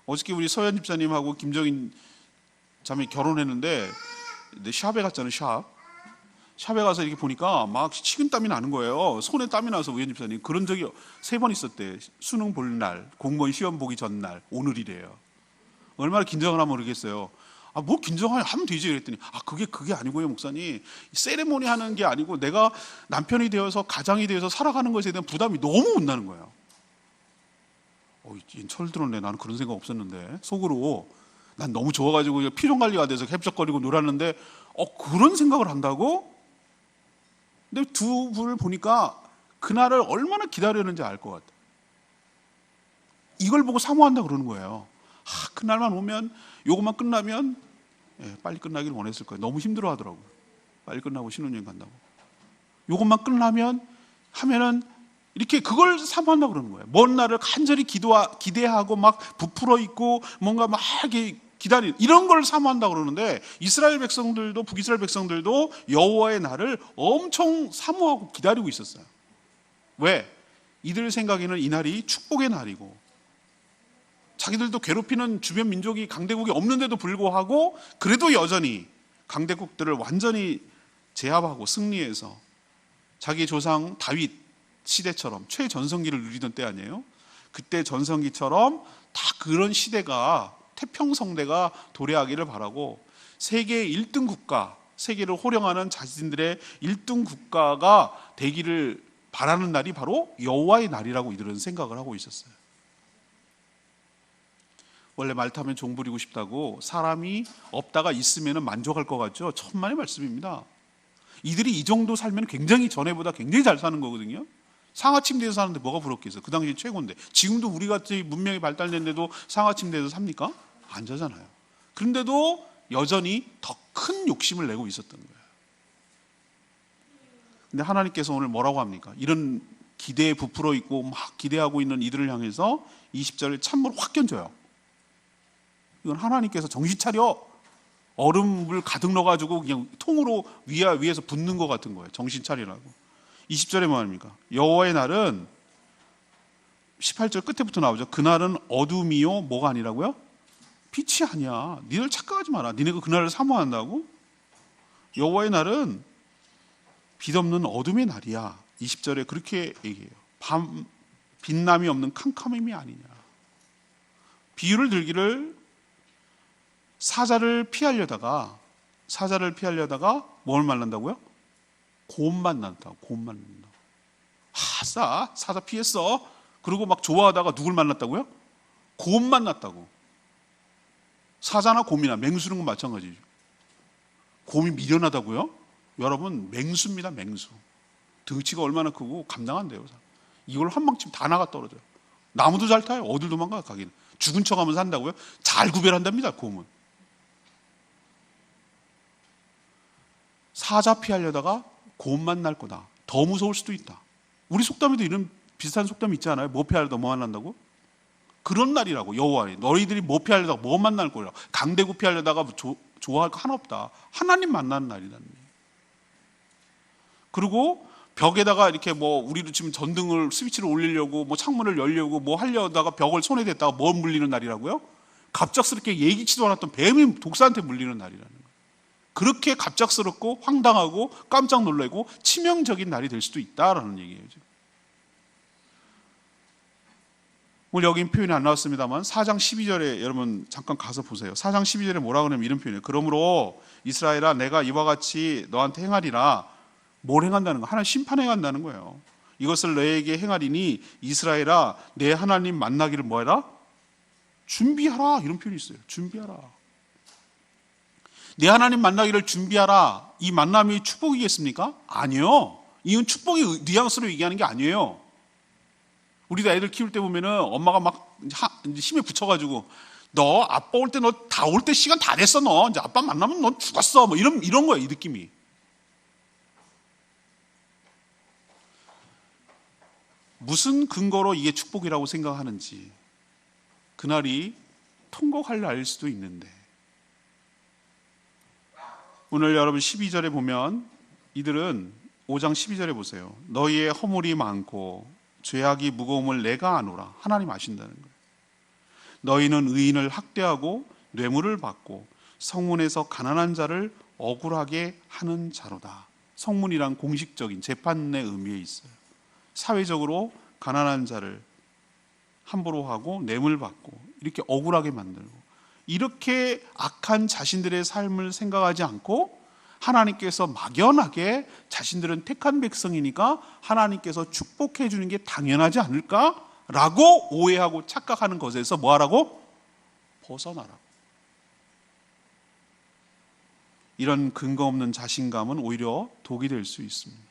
어저께 우리 서현 집사님하고 김정인 자매 결혼했는데 샵에 갔잖아요. 샵에 가서 이렇게 보니까 막 식은땀이 나는 거예요. 손에 땀이 나서 우현 집사님 그런 적이 3번 있었대. 수능 볼 날, 공무원 시험 보기 전날, 오늘이래요. 얼마나 긴장을 하면 모르겠어요. 뭐 긴장하면 되지 그랬더니 그게 아니고요 목사님, 세레모니 하는 게 아니고 내가 남편이 되어서 가장이 되어서 살아가는 것에 대한 부담이 너무 온다는 거예요. 철 들었네. 나는 그런 생각 없었는데 속으로 난 너무 좋아가지고 피존 관리가 돼서 헵적거리고 놀았는데 그런 생각을 한다고? 근데 두 분을 보니까 그날을 얼마나 기다렸는지 알 것 같아요. 이걸 보고 사모한다 그러는 거예요. 그날만 오면, 요것만 끝나면 빨리 끝나기를 원했을 거예요. 너무 힘들어 하더라고요. 빨리 끝나고 신혼여행 간다고. 요것만 끝나면 하면은 이렇게 그걸 사모한다 그러는 거예요. 먼 날을 간절히 기대하고 막 부풀어 있고 뭔가 막 이렇게 기다리는 이런 걸 사모한다 그러는데, 이스라엘 백성들도 북이스라엘 백성들도 여호와의 날을 엄청 사모하고 기다리고 있었어요. 왜? 이들 생각에는 이 날이 축복의 날이고, 자기들도 괴롭히는 주변 민족이 강대국이 없는데도 불구하고 그래도 여전히 강대국들을 완전히 제압하고 승리해서 자기 조상 다윗 시대처럼 최전성기를 누리던 때 아니에요? 그때 전성기처럼 다 그런 시대가, 태평성대가 도래하기를 바라고, 세계 1등 국가, 세계를 호령하는 자신들의 1등 국가가 되기를 바라는 날이 바로 여호와의 날이라고 이들은 생각을 하고 있었어요. 원래 말 타면 종 부리고 싶다고, 사람이 없다가 있으면 만족할 것 같죠? 천만의 말씀입니다. 이들이 이 정도 살면 굉장히 전에보다 굉장히 잘 사는 거거든요. 상하침대에서 사는데 뭐가 부럽겠어요? 그 당시 최고인데. 지금도 우리같이 문명이 발달됐는데도 상하침대에서 삽니까? 안 자잖아요. 그런데도 여전히 더 큰 욕심을 내고 있었던 거예요. 근데 하나님께서 오늘 뭐라고 합니까? 이런 기대에 부풀어 있고 막 기대하고 있는 이들을 향해서 20절에 찬물을 확 견줘요. 이건 하나님께서 정신 차려, 얼음을 가득 넣어가지고 그냥 통으로 위에서 붓는 것 같은 거예요. 정신 차리라고. 20절에 뭐 합니까? 여호와의 날은 18절 끝에부터 나오죠. 그날은 어둠이요 뭐가 아니라고요? 빛이 아니야. 니들 착각하지 마라. 니네가 그날을 사모한다고? 여호와의 날은 빛 없는 어둠의 날이야. 20절에 그렇게 얘기해요. 빛남이 없는 캄캄함이 아니냐. 비유를 들기를 사자를 피하려다가 뭘 만난다고요? 곰 만난다고. 사자 피했어. 그리고 막 좋아하다가 누굴 만났다고요? 곰 만났다고. 사자나 곰이나 맹수는 건 마찬가지죠. 곰이 미련하다고요? 여러분, 맹수입니다. 맹수. 덩치가 얼마나 크고 감당한대요. 이걸 한 방쯤 다 나가 떨어져요. 나무도 잘 타요. 어딜 도망가 가기는. 죽은 척하면서 산다고요? 잘 구별한답니다. 곰은. 사자 피하려다가 곰 만날 거다. 더 무서울 수도 있다. 우리 속담에도 이런 비슷한 속담이 있지 않아요? 뭐 피하려다 뭐 만난다고? 그런 날이라고. 여호와의 너희들이 뭐 피하려다가 뭐 만날 거야. 강대국 피하려다가 좋아할 거 하나 없다. 하나님 만나는 날이라는 거예요. 그리고 벽에다가 이렇게 뭐 우리도 지금 전등을 스위치를 올리려고 뭐 창문을 열려고 뭐 하려다가 벽을 손에 댔다가 뭐 물리는 날이라고요? 갑작스럽게 예기치도 않았던 뱀이 독사한테 물리는 날이라는 거예요. 그렇게 갑작스럽고 황당하고 깜짝 놀라고 치명적인 날이 될 수도 있다라는 얘기예요. 오늘 여기 표현이 안 나왔습니다만 4장 12절에 여러분 잠깐 가서 보세요. 4장 12절에 뭐라 그러냐면 이런 표현이에요. 그러므로 이스라엘아 내가 이와 같이 너한테 행하리라. 뭘 행한다는 거? 하나님 심판해간다는 거예요. 이것을 너에게 행하리니 이스라엘아 내 하나님 만나기를 뭐해라? 준비하라. 이런 표현이 있어요. 준비하라. 내 하나님 만나기를 준비하라. 이 만남이 축복이겠습니까? 아니요. 이건 축복의 뉘앙스로 얘기하는 게 아니에요. 우리도 애들 키울 때 보면은 엄마가 막 힘에 붙여가지고 너 아빠 올 때 너 다 올 때 시간 다 됐어. 너 이제 아빠 만나면 넌 죽었어. 뭐 이런 거예요. 이 느낌이. 무슨 근거로 이게 축복이라고 생각하는지 그날이 통곡할 날일 수도 있는데 오늘 여러분 12절에 보면 이들은 5장 12절에 보세요. 너희의 허물이 많고 죄악이 무거움을 내가 아노라. 하나님 아신다는 거예요. 너희는 의인을 학대하고 뇌물을 받고 성문에서 가난한 자를 억울하게 하는 자로다. 성문이란 공식적인 재판의 의미에 있어요. 사회적으로 가난한 자를 함부로 하고 뇌물 받고 이렇게 억울하게 만들고 이렇게 악한 자신들의 삶을 생각하지 않고 하나님께서 막연하게 자신들은 택한 백성이니까 하나님께서 축복해 주는 게 당연하지 않을까라고 오해하고 착각하는 것에서 뭐하라고? 벗어나라고. 이런 근거 없는 자신감은 오히려 독이 될 수 있습니다.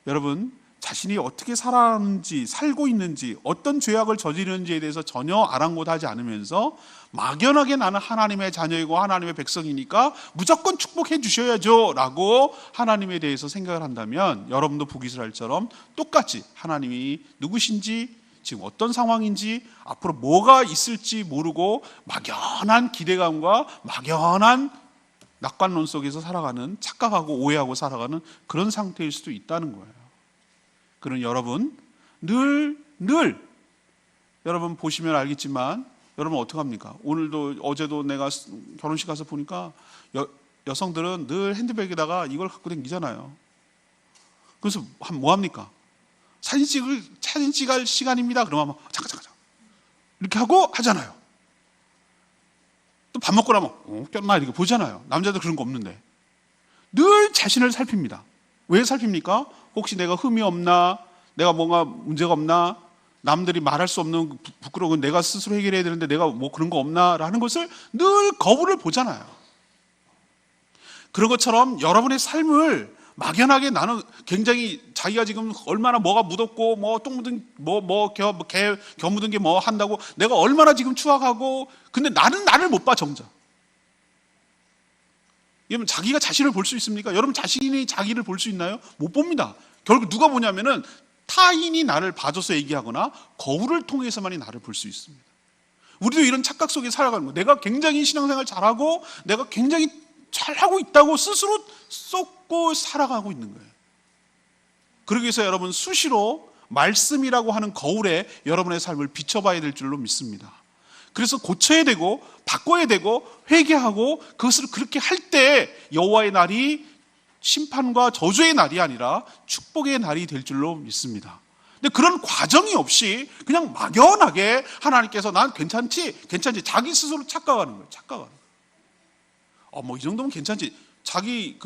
여러분 자신이 어떻게 살아가는지 살고 있는지 어떤 죄악을 저지르는지에 대해서 전혀 아랑곳하지 않으면서 막연하게 나는 하나님의 자녀이고 하나님의 백성이니까 무조건 축복해 주셔야죠 라고 하나님에 대해서 생각을 한다면 여러분도 북이스라엘처럼 똑같이 하나님이 누구신지 지금 어떤 상황인지 앞으로 뭐가 있을지 모르고 막연한 기대감과 막연한 낙관론 속에서 살아가는 착각하고 오해하고 살아가는 그런 상태일 수도 있다는 거예요. 그런 여러분 늘 여러분 보시면 알겠지만 여러분 어떡합니까? 오늘도 어제도 내가 결혼식 가서 보니까 여성들은 늘 핸드백에다가 이걸 갖고 다니잖아요. 그래서 뭐 합니까? 사진 찍을 시간입니다. 그러면 잠깐 이렇게 하고 하잖아요. 또 밥 먹고 나면 꼈나 이렇게 보잖아요. 남자들 그런 거 없는데 늘 자신을 살핍니다. 왜 살핍니까? 혹시 내가 흠이 없나? 내가 뭔가 문제가 없나? 남들이 말할 수 없는 부끄러운 건 내가 스스로 해결해야 되는데 내가 뭐 그런 거 없나? 라는 것을 늘 거울을 보잖아요. 그런 것처럼 여러분의 삶을 막연하게 나는 굉장히 자기가 지금 얼마나 뭐가 묻었고 뭐 똥 묻은 겨 묻은 게 뭐 한다고 내가 얼마나 지금 추악하고 근데 나는 나를 못 봐 정작. 여러분 자기가 자신을 볼 수 있습니까? 여러분 자신이 자기를 볼 수 있나요? 못 봅니다. 결국 누가 보냐면은 타인이 나를 봐줘서 얘기하거나 거울을 통해서만이 나를 볼 수 있습니다. 우리도 이런 착각 속에 살아가는 거예요. 내가 굉장히 신앙생활 잘하고 내가 굉장히 잘하고 있다고 스스로 쏟고 살아가고 있는 거예요. 그러기 위해서 여러분 수시로 말씀이라고 하는 거울에 여러분의 삶을 비춰봐야 될 줄로 믿습니다. 그래서 고쳐야 되고 바꿔야 되고 회개하고 그것을 그렇게 할 때 여호와의 날이 심판과 저주의 날이 아니라 축복의 날이 될 줄로 믿습니다. 근데 그런 과정이 없이 그냥 막연하게 하나님께서 난 괜찮지 자기 스스로 착각하는 거예요. 착각하는 거예요. 뭐 이 정도면 괜찮지. 자기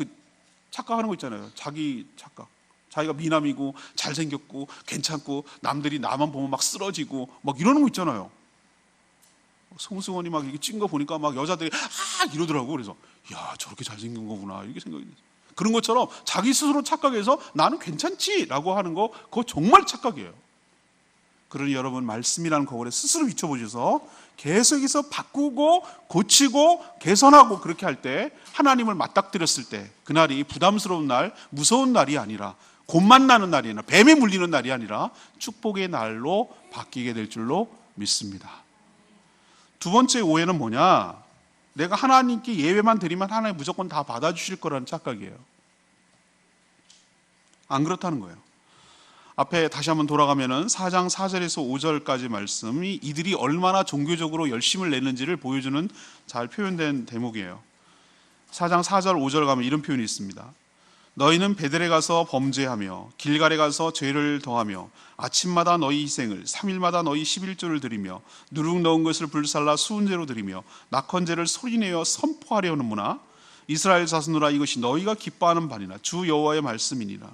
착각하는 거 있잖아요. 자기 착각. 자기가 미남이고 잘생겼고 괜찮고 남들이 나만 보면 막 쓰러지고 막 이러는 거 있잖아요. 송승헌이 막 이렇게 찍은 거 보니까 막 여자들이 이러더라고. 그래서 야 저렇게 잘생긴 거구나 이렇게 생각이 됐어요. 그런 것처럼 자기 스스로 착각해서 나는 괜찮지라고 하는 거 그거 정말 착각이에요. 그러니 여러분 말씀이라는 거울에 스스로 비춰보셔서 계속해서 바꾸고 고치고 개선하고 그렇게 할 때 하나님을 맞닥뜨렸을 때 그날이 부담스러운 날 무서운 날이 아니라 곤만 나는 날이 아니라 뱀에 물리는 날이 아니라 축복의 날로 바뀌게 될 줄로 믿습니다. 두 번째 오해는 뭐냐? 내가 하나님께 예배만 드리면 하나님 무조건 다 받아주실 거라는 착각이에요. 안 그렇다는 거예요. 앞에 다시 한번 돌아가면은 4장 4절에서 5절까지 말씀이 이들이 얼마나 종교적으로 열심을 냈는지를 보여주는 잘 표현된 대목이에요. 4장 4절 5절 가면 이런 표현이 있습니다. 너희는 베델에 가서 범죄하며 길갈에 가서 죄를 더하며 아침마다 너희 희생을 3일마다 너희 11조를 드리며 누룩 넣은 것을 불살라 수은제로 드리며 낙헌제를 소리내어 선포하려 하는구나. 이스라엘 자손들아, 이것이 너희가 기뻐하는 바니라. 주 여호와의 말씀이니라.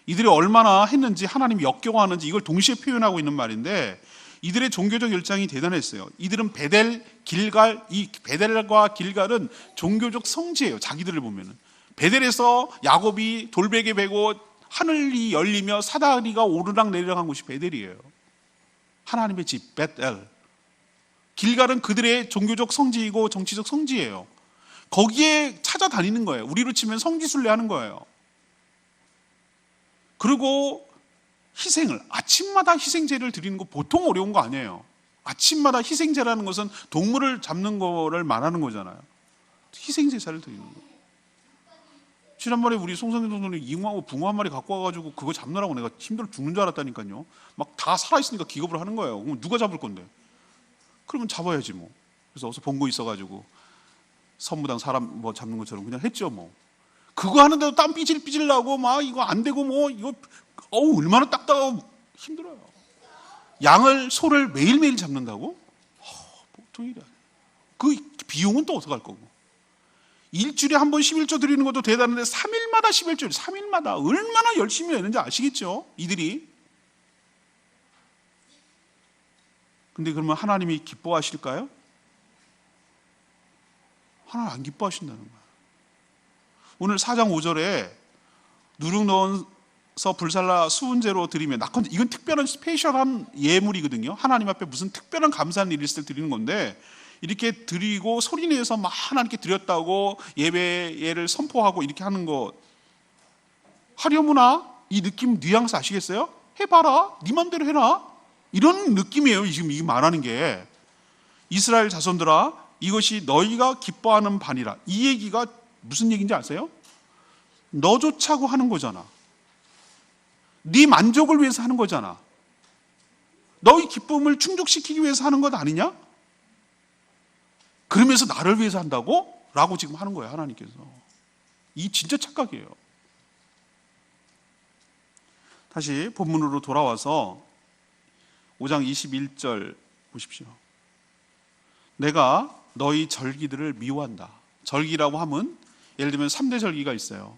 이들이 얼마나 했는지 하나님이 역겨워하는지 이걸 동시에 표현하고 있는 말인데, 이들의 종교적 열정이 대단했어요. 이들은 베델, 길갈, 이 베델과 길갈은 종교적 성지예요. 자기들을 보면은 베델에서 야곱이 돌베개 베고 하늘이 열리며 사다리가 오르락 내리락 한 곳이 베델이에요. 하나님의 집 베델. 길갈은 그들의 종교적 성지이고 정치적 성지예요. 거기에 찾아다니는 거예요. 우리로 치면 성지순례 하는 거예요. 그리고 희생을, 아침마다 희생제를 드리는 거 보통 어려운 거 아니에요. 아침마다 희생제라는 것은 동물을 잡는 거를 말하는 거잖아요. 희생제사를 드리는 거예요. 지난번에 우리 송성현 선생님이 잉어하고 붕어 한 마리 갖고 와가지고 그거 잡느라고 내가 힘들어 죽는 줄 알았다니까요. 막 다 살아있으니까 기겁을 하는 거예요. 그럼 누가 잡을 건데? 그러면 잡아야지 뭐. 그래서 어서 본거 있어가지고 선무당 사람 뭐 잡는 것처럼 그냥 했죠 뭐. 그거 하는데도 땀 삐질삐질 나고 막 이거 안 되고 뭐 이거 얼마나 딱딱하고 힘들어요. 양을, 소를 매일매일 잡는다고? 보통 일이 아니에요. 그 비용은 또 어떡할 거고. 일주일에 한 번 11조 드리는 것도 대단한데 3일마다 11조, 3일마다 얼마나 열심히 했는지 아시겠죠? 이들이. 근데 그러면 하나님이 기뻐하실까요? 하나님 안 기뻐하신다는 거예요. 오늘 4장 5절에 누룩 넣어서 불살라 수은제로 드리며 낙헌, 이건 특별한 스페셜한 예물이거든요. 하나님 앞에 무슨 특별한 감사한 일이 있을 때 드리는 건데, 이렇게 드리고 소리내서 막 하나님께 드렸다고 예배를 선포하고 이렇게 하는 거 하려무나? 이 느낌 뉘앙스 아시겠어요? 해봐라, 네 맘대로 해라, 이런 느낌이에요. 지금 이게 말하는 게. 이스라엘 자손들아, 이것이 너희가 기뻐하는 바니라. 이 얘기가 무슨 얘기인지 아세요? 너 좋자고 하는 거잖아. 네 만족을 위해서 하는 거잖아. 너희 기쁨을 충족시키기 위해서 하는 것 아니냐? 그러면서 나를 위해서 한다고? 라고 지금 하는 거예요, 하나님께서. 이 진짜 착각이에요. 다시 본문으로 돌아와서 5장 21절 보십시오. 내가 너희 절기들을 미워한다. 절기라고 하면 예를 들면 3대 절기가 있어요.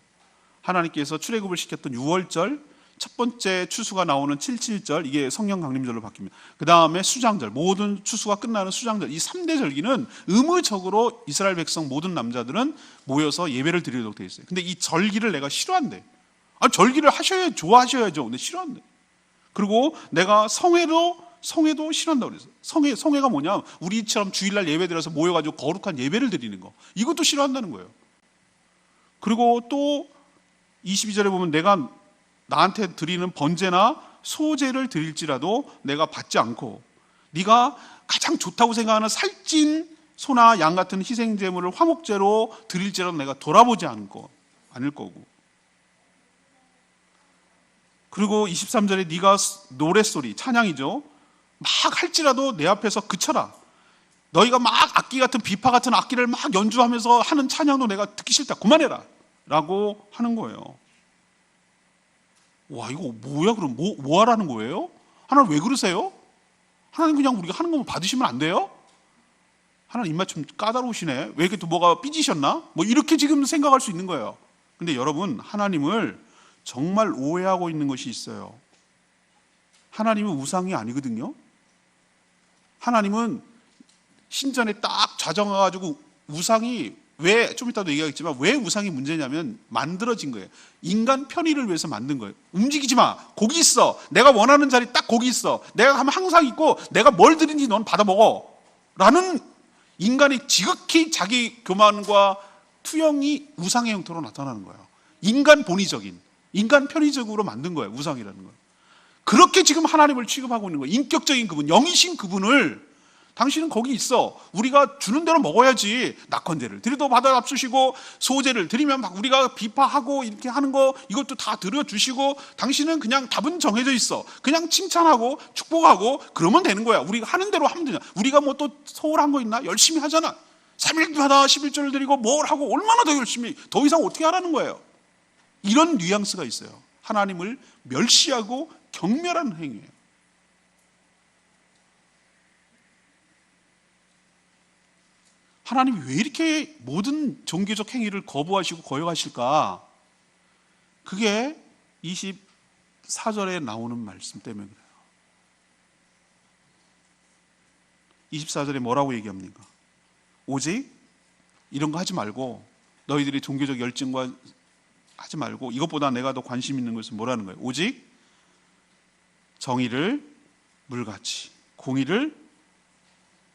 하나님께서 출애굽을 시켰던 6월절, 첫 번째 추수가 나오는 77절, 이게 성령 강림절로 바뀝니다. 그 다음에 수장절, 모든 추수가 끝나는 수장절, 이 3대 절기는 의무적으로 이스라엘 백성 모든 남자들은 모여서 예배를 드리도록 되어 있어요. 근데 이 절기를 내가 싫어한대. 절기를 하셔야 좋아하셔야죠. 근데 싫어한대. 그리고 내가 성회도 싫어한다고 그랬어요. 성회가 뭐냐? 우리처럼 주일날 예배 드려서 모여가지고 거룩한 예배를 드리는 거, 이것도 싫어한다는 거예요. 그리고 또 22절에 보면 내가 나한테 드리는 번제나 소제를 드릴지라도 내가 받지 않고, 네가 가장 좋다고 생각하는 살찐 소나 양 같은 희생제물을 화목제로 드릴지라도 내가 돌아보지 않을 거고. 그리고 23절에 네가 노랫소리, 찬양이죠, 막 할지라도 내 앞에서 그쳐라. 너희가 막 악기 같은, 비파 같은 악기를 막 연주하면서 하는 찬양도 내가 듣기 싫다, 그만해라 라고 하는 거예요. 와, 이거 뭐야? 그럼 뭐 하라는 거예요? 하나님 왜 그러세요? 하나님 그냥 우리가 하는 거만 받으시면 안 돼요? 하나님 입맛 좀 까다로우시네. 왜 이렇게 또 뭐가 삐지셨나? 뭐 이렇게 지금 생각할 수 있는 거예요. 근데 여러분, 하나님을 정말 오해하고 있는 것이 있어요. 하나님은 우상이 아니거든요. 하나님은 신전에 딱 좌정해가지고, 우상이 왜, 좀 이따도 얘기하겠지만 왜 우상이 문제냐면 만들어진 거예요. 인간 편의를 위해서 만든 거예요. 움직이지 마, 거기 있어, 내가 원하는 자리 딱 거기 있어, 내가 하면 항상 있고 내가 뭘 드린지 넌 받아 먹어 라는 인간의 지극히 자기 교만과 투영이 우상의 형태로 나타나는 거예요. 인간 본의적인, 인간 편의적으로 만든 거예요, 우상이라는 거예요. 그렇게 지금 하나님을 취급하고 있는 거예요. 인격적인 그분, 영이신 그분을 당신은 거기 있어, 우리가 주는 대로 먹어야지. 낙헌제를 드려도 받아 잡수시고, 소제를 드리면 막 우리가 비파하고 이렇게 하는 거, 이것도 다 드려주시고, 당신은 그냥 답은 정해져 있어, 그냥 칭찬하고 축복하고 그러면 되는 거야. 우리가 하는 대로 하면 되냐. 우리가 뭐 또 소홀한 거 있나? 열심히 하잖아. 3일마다 11조를 드리고 뭘 하고 얼마나 더 열심히, 더 이상 어떻게 하라는 거예요. 이런 뉘앙스가 있어요. 하나님을 멸시하고 경멸하는 행위예요. 하나님이 왜 이렇게 모든 종교적 행위를 거부하시고 거역하실까? 그게 24절에 나오는 말씀 때문에 그래요. 24절에 뭐라고 얘기합니까? 오직 이런 거 하지 말고, 너희들이 종교적 열정과 하지 말고, 이것보다 내가 더 관심 있는 것은 뭐라는 거예요? 오직 정의를 물같이, 공의를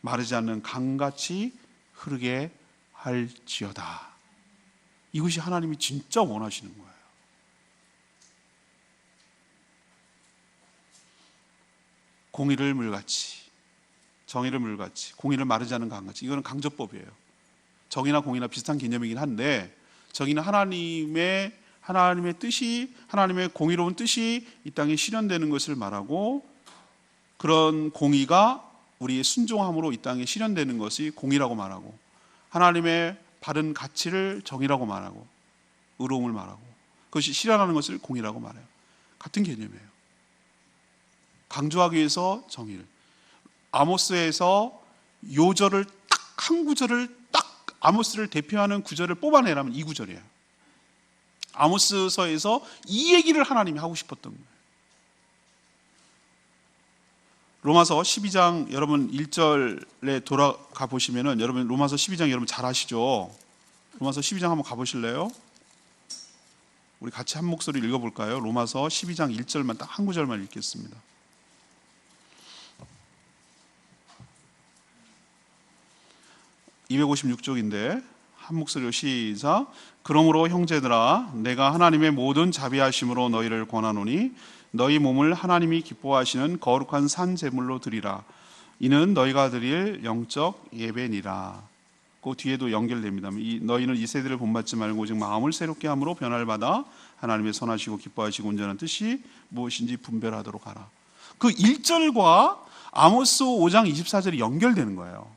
마르지 않는 강같이 흐르게 할지어다. 이것이 하나님이 진짜 원하시는 거예요. 공의를 물같이, 정의를 물같이, 공의를 마르지 않는 강같이. 이거는 강조법이에요. 정의나 공의나 비슷한 개념이긴 한데, 정의는 하나님의 뜻이, 하나님의 공의로운 뜻이 이 땅에 실현되는 것을 말하고, 그런 공의가 우리의 순종함으로 이 땅에 실현되는 것이 공의라고 말하고, 하나님의 바른 가치를 정의라고 말하고, 의로움을 말하고, 그것이 실현하는 것을 공의라고 말해요. 같은 개념이에요. 강조하기 위해서 정의를. 아모스에서 요절을 딱 한 구절을 딱 아모스를 대표하는 구절을 뽑아내라면 이 구절이에요. 아모스서에서 이 얘기를 하나님이 하고 싶었던 거예요. 로마서 12장 여러분 1절에 돌아가 보시면은, 여러분 로마서 12장 여러분 잘 아시죠? 로마서 12장 한번 가보실래요? 우리 같이 한 목소리 읽어볼까요? 로마서 12장 1절만 딱 한 구절만 읽겠습니다. 256쪽인데 한 목소리로 시작. 그러므로 형제들아, 내가 하나님의 모든 자비하심으로 너희를 권하노니 너희 몸을 하나님이 기뻐하시는 거룩한 산 제물로 드리라. 이는 너희가 드릴 영적 예배니라. 그 뒤에도 연결됩니다. 너희는 이 세대를 본받지 말고 오직 마음을 새롭게 함으로 변화를 받아 하나님의 선하시고 기뻐하시고 온전한 뜻이 무엇인지 분별하도록 하라. 그 1절과 아모스 5장 24절이 연결되는 거예요.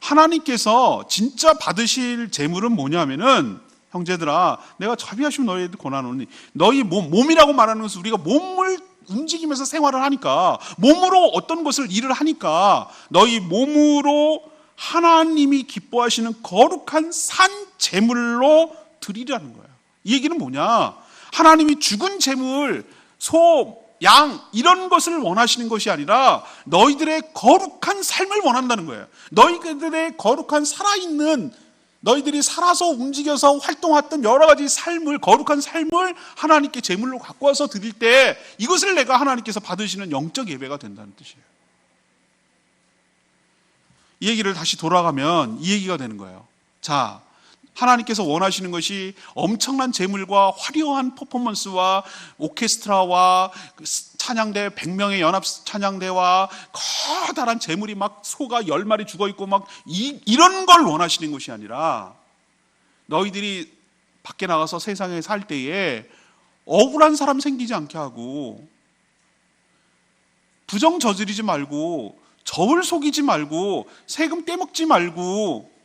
하나님께서 진짜 받으실 제물은 뭐냐면은, 형제들아, 내가 자비하시면 너희들 권하노니, 너희 몸이라고 말하는 것은 우리가 몸을 움직이면서 생활을 하니까, 몸으로 어떤 것을 일을 하니까 너희 몸으로 하나님이 기뻐하시는 거룩한 산 제물로 드리라는 거예요. 이 얘기는 뭐냐? 하나님이 죽은 제물, 소, 양 이런 것을 원하시는 것이 아니라 너희들의 거룩한 삶을 원한다는 거예요. 너희들의 거룩한 살아있는, 너희들이 살아서 움직여서 활동했던 여러 가지 삶을, 거룩한 삶을 하나님께 제물로 갖고 와서 드릴 때, 이것을 내가 하나님께서 받으시는 영적 예배가 된다는 뜻이에요. 이 얘기를 다시 돌아가면 이 얘기가 되는 거예요. 자, 하나님께서 원하시는 것이 엄청난 제물과 화려한 퍼포먼스와 오케스트라와 찬양대, 100명의 연합 찬양대와 커다란 제물이 막 소가 10마리 죽어있고 막 이런 걸 원하시는 것이 아니라, 너희들이 밖에 나가서 세상에 살 때에 억울한 사람 생기지 않게 하고, 부정 저지르지 말고, 저울 속이지 말고, 세금 떼먹지 말고,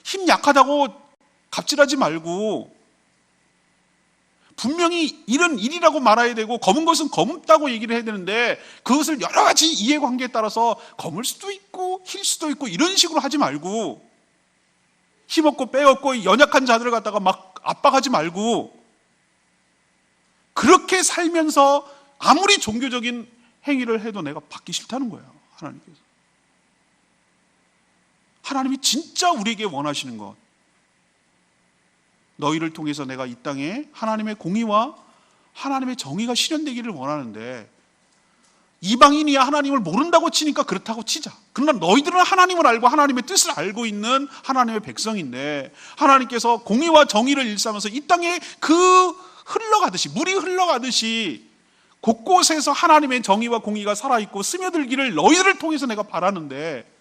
힘 약하다고 갑질하지 말고, 분명히 일은 일이라고 말해야 되고 검은 것은 검다고 얘기를 해야 되는데, 그것을 여러 가지 이해관계에 따라서 검을 수도 있고 힐 수도 있고 이런 식으로 하지 말고, 힘없고 빼없고 연약한 자들을 갖다가 막 압박하지 말고, 그렇게 살면서 아무리 종교적인 행위를 해도 내가 받기 싫다는 거예요. 하나님께서. 하나님이 진짜 우리에게 원하시는 것, 너희를 통해서 내가 이 땅에 하나님의 공의와 하나님의 정의가 실현되기를 원하는데, 이방인이야 하나님을 모른다고 치니까 그렇다고 치자. 그러나 너희들은 하나님을 알고 하나님의 뜻을 알고 있는 하나님의 백성인데, 하나님께서 공의와 정의를 일삼아서 이 땅에 흘러가듯이, 물이 흘러가듯이 곳곳에서 하나님의 정의와 공의가 살아있고 스며들기를 너희들을 통해서 내가 바라는데,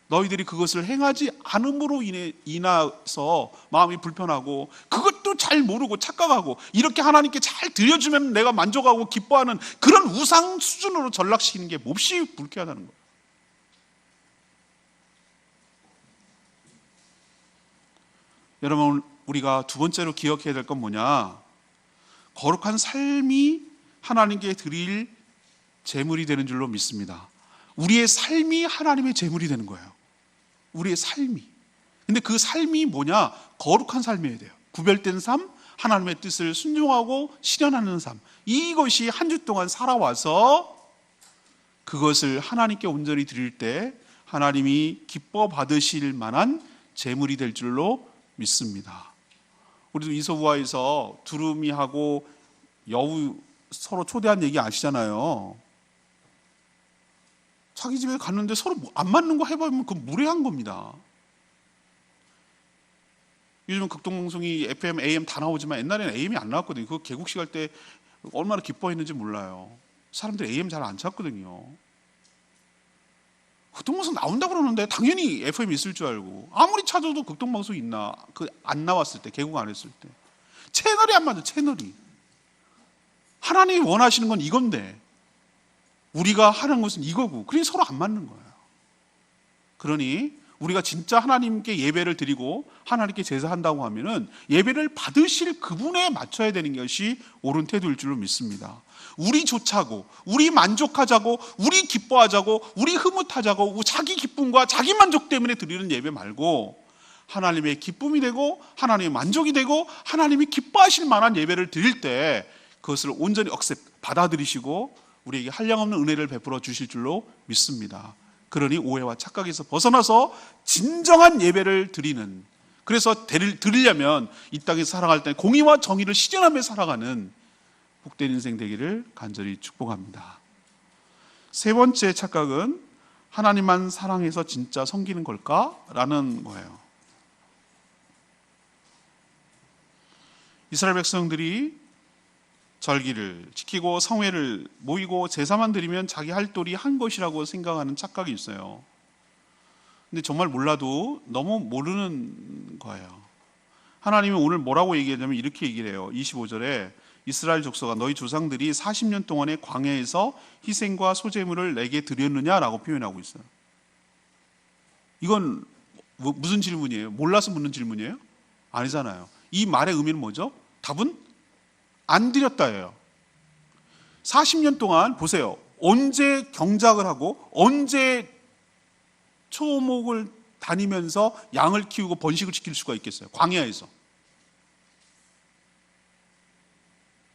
너희들이 그것을 행하지 않음으로 인해서 마음이 불편하고, 그것도 잘 모르고 착각하고, 이렇게 하나님께 잘 드려주면 내가 만족하고 기뻐하는 그런 우상 수준으로 전락시키는 게 몹시 불쾌하다는 거예요. 여러분, 우리가 두 번째로 기억해야 될 건 뭐냐? 거룩한 삶이 하나님께 드릴 제물이 되는 줄로 믿습니다. 우리의 삶이 하나님의 제물이 되는 거예요. 우리의 삶이. 근데 그 삶이 뭐냐? 거룩한 삶이어야 돼요. 구별된 삶, 하나님의 뜻을 순종하고 실현하는 삶. 이것이 한 주 동안 살아와서 그것을 하나님께 온전히 드릴 때 하나님이 기뻐 받으실 만한 제물이 될 줄로 믿습니다. 우리도 이소부화에서 두루미하고 여우 서로 초대한 얘기 아시잖아요. 자기 집에 갔는데 서로 안 맞는 거 해보면 그건 무례한 겁니다. 요즘은 극동방송이 FM, AM 다 나오지만 옛날에는 AM이 안 나왔거든요. 그거 개국식 할 때 얼마나 기뻐했는지 몰라요. 사람들이 AM 잘 안 찾거든요. 극동방송 나온다 그러는데 당연히 FM이 있을 줄 알고, 아무리 찾아도 극동방송이 있나? 그 안 나왔을 때, 개국 안 했을 때 채널이 안 맞아. 채널이. 하나님이 원하시는 건 이건데 우리가 하는 것은 이거고, 그러니 서로 안 맞는 거예요. 그러니 우리가 진짜 하나님께 예배를 드리고 하나님께 제사한다고 하면은 예배를 받으실 그분에 맞춰야 되는 것이 옳은 태도일 줄로 믿습니다. 우리 좋자고, 우리 만족하자고, 우리 기뻐하자고, 우리 흐뭇하자고, 자기 기쁨과 자기 만족 때문에 드리는 예배 말고 하나님의 기쁨이 되고 하나님의 만족이 되고 하나님이 기뻐하실 만한 예배를 드릴 때 그것을 온전히 받아들이시고 우리에게 한량없는 은혜를 베풀어 주실 줄로 믿습니다. 그러니 오해와 착각에서 벗어나서 진정한 예배를 드리는, 그래서 드리려면 이 땅에서 살아갈 때 공의와 정의를 실현하며 살아가는 복된 인생 되기를 간절히 축복합니다. 세 번째 착각은 하나님만 사랑해서 진짜 섬기는 걸까? 라는 거예요. 이스라엘 백성들이 절기를 지키고 성회를 모이고 제사만 드리면 자기 할 도리 한 것이라고 생각하는 착각이 있어요. 근데 정말 몰라도 너무 모르는 거예요. 하나님이 오늘 뭐라고 얘기하냐면 이렇게 얘기를 해요. 25절에 이스라엘 족속아, 너희 조상들이 40년 동안의 광야에서 희생과 소제물을 내게 드렸느냐라고 표현하고 있어요. 이건 무슨 질문이에요? 몰라서 묻는 질문이에요? 아니잖아요. 이 말의 의미는 뭐죠? 답은 안 드렸다예요. 40년 동안 보세요. 언제 경작을 하고 언제 초목을 다니면서 양을 키우고 번식을 지킬 수가 있겠어요? 광야에서.